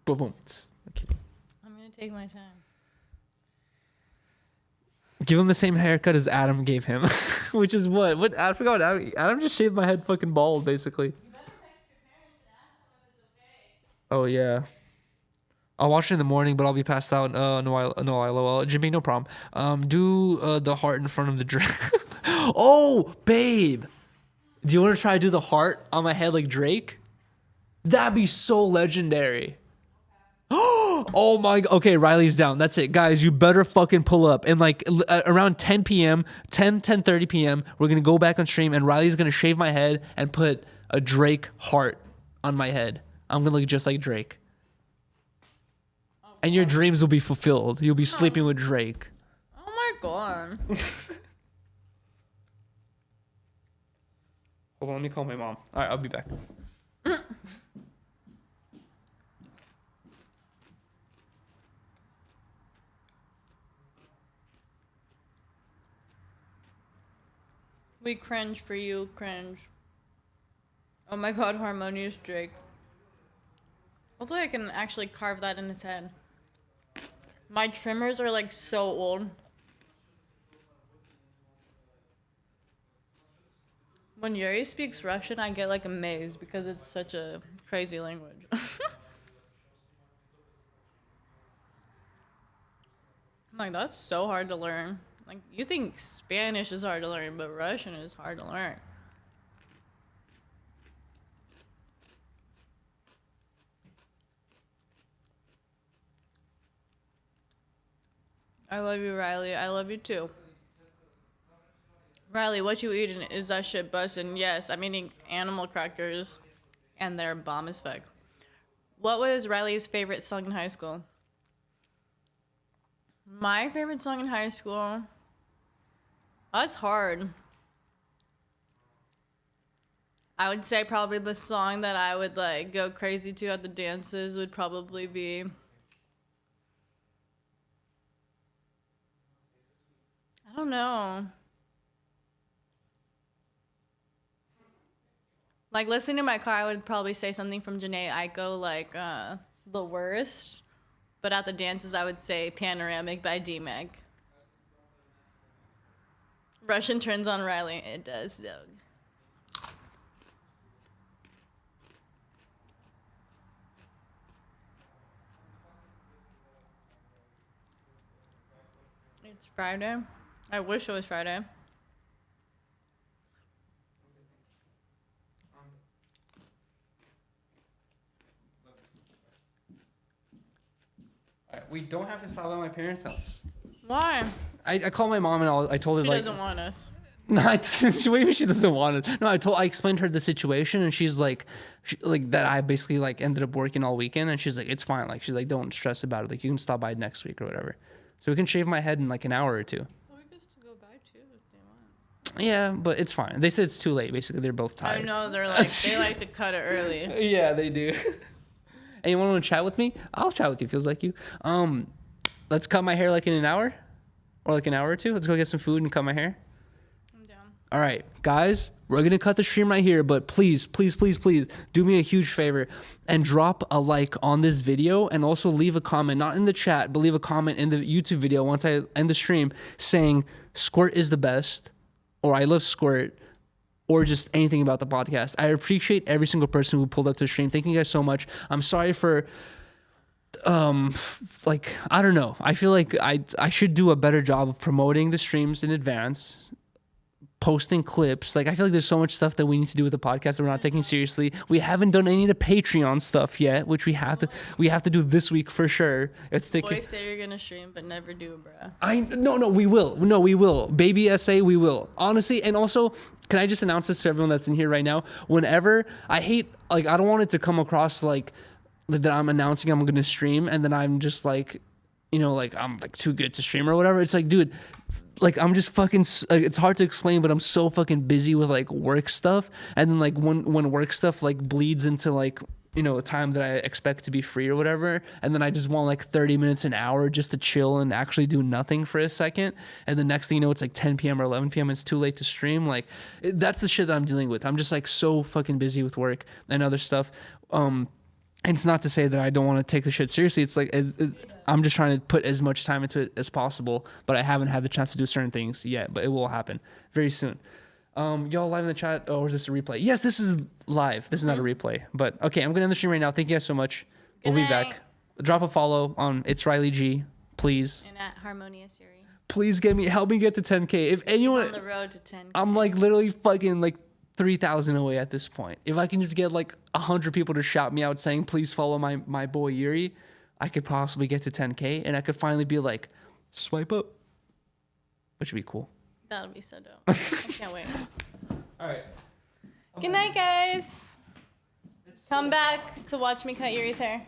Boom, boom. I'm kidding. I'm gonna take my time. Give him the same haircut as Adam gave him, which is what? What? I forgot. What Adam just shaved my head fucking bald, basically. You better text your parents and ask them if it's okay. Oh yeah. I'll watch it in the morning, but I'll be passed out. No, lol. Jimmy, no problem. Do the heart in front of the drink. Oh, babe. Do you want to try to do the heart on my head like Drake? That'd be so legendary. Oh my. Okay, Riley's down. That's it, guys. You better fucking pull up. And like around 10 p.m., 10:30 p.m., we're gonna go back on stream, and Riley's gonna shave my head and put a Drake heart on my head. I'm gonna look just like Drake. And your dreams will be fulfilled. You'll be sleeping with Drake. Oh my god. Hold on, let me call my mom. All right, I'll be back. We cringe for you, cringe. Oh my god, Harmonious Drake. Hopefully I can actually carve that in his head. My trimmers are like so old. When Yuri speaks Russian, I get like amazed because it's such a crazy language. I'm like, that's so hard to learn. Like, you think Spanish is hard to learn, but Russian is hard to learn. I love you, Rylee. I love you too. Rylee, what you eating? Is that shit bussin'? Yes, I'm eating animal crackers, and they're bomb as fuck. What was Rylee's favorite song in high school? My favorite song in high school? That's hard. I would say probably the song that I would like go crazy to at the dances would probably be I don't know. Like listening to my car, I would probably say something from Janae Aiko, like The Worst. But at the dances, I would say Panoramic by D-Meg. Russian turns on Rylee. It does, Doug. It's Friday. I wish it was Friday. We don't have to stop at my parents' house. Why? I called my mom and I told her She like. doesn't want us. No, what do you mean she doesn't want it? No, I explained her the situation, and she's like, that I basically like ended up working all weekend, and she's like, it's fine. Like she's like, don't stress about it. Like you can stop by next week or whatever. So we can shave my head in like an hour or two. Well, we could still go by too if they want. Yeah, but it's fine. They said it's too late. Basically, they're both I tired. know they like to cut it early. Yeah, they do. And you want to chat with me? I'll chat with you. Feels like you. Let's cut my hair like in an hour, or like an hour or two. Let's go get some food and cut my hair. I'm down. All right, guys, we're gonna cut the stream right here, but please, please, please, please do me a huge favor and drop a like on this video, and also leave a comment, not in the chat, but leave a comment in the YouTube video once I end the stream saying Squirt is the best, or I love Squirt, or just anything about the podcast. I appreciate every single person who pulled up to the stream. Thank you guys so much. I'm sorry for like, I don't know. I feel like I should do a better job of promoting the streams in advance, posting clips. Like, I feel like there's so much stuff that we need to do with the podcast that we're not taking seriously. We haven't done any of the Patreon stuff yet, which we have to do this week for sure. It's taking. Boys say you're gonna stream, but never do, bruh. No, we will. No, we will. Baby SA, we will. Honestly, and also, can I just announce this to everyone that's in here right now? Whenever I don't want it to come across like that I'm announcing I'm going to stream, and then I'm just like, like I'm like too good to stream or whatever. It's like, dude, like I'm just fucking, it's hard to explain, but I'm so fucking busy with like work stuff. And then like when work stuff like bleeds into like, a time that I expect to be free or whatever, and then I just want like 30 minutes, an hour just to chill and actually do nothing for a second, and the next thing you know, it's like 10 p.m. or 11 p.m. and it's too late to stream. Like, that's the shit that I'm dealing with. I'm just like so fucking busy with work and other stuff. And it's not to say that I don't want to take the shit seriously. It's like I'm just trying to put as much time into it as possible, but I haven't had the chance to do certain things yet, but it will happen very soon. Y'all live in the chat, or is this a replay? Yes, this is live. This is not a replay. But okay, I'm gonna end the stream right now. Thank you guys so much. We'll be back. Drop a follow on It's Rylee G, please. And at Harmonious Yuriy. Please help me get to 10K. If anyone, On the road to 10K. I'm like literally fucking like 3,000 away at this point. If I can just get like 100 people to shout me out saying, please follow my boy Yuri, I could possibly get to 10K, and I could finally be like, swipe up, which would be cool. That'll be so dope. I can't wait. All right. Good night, guys. Come back to watch me cut Yuri's hair.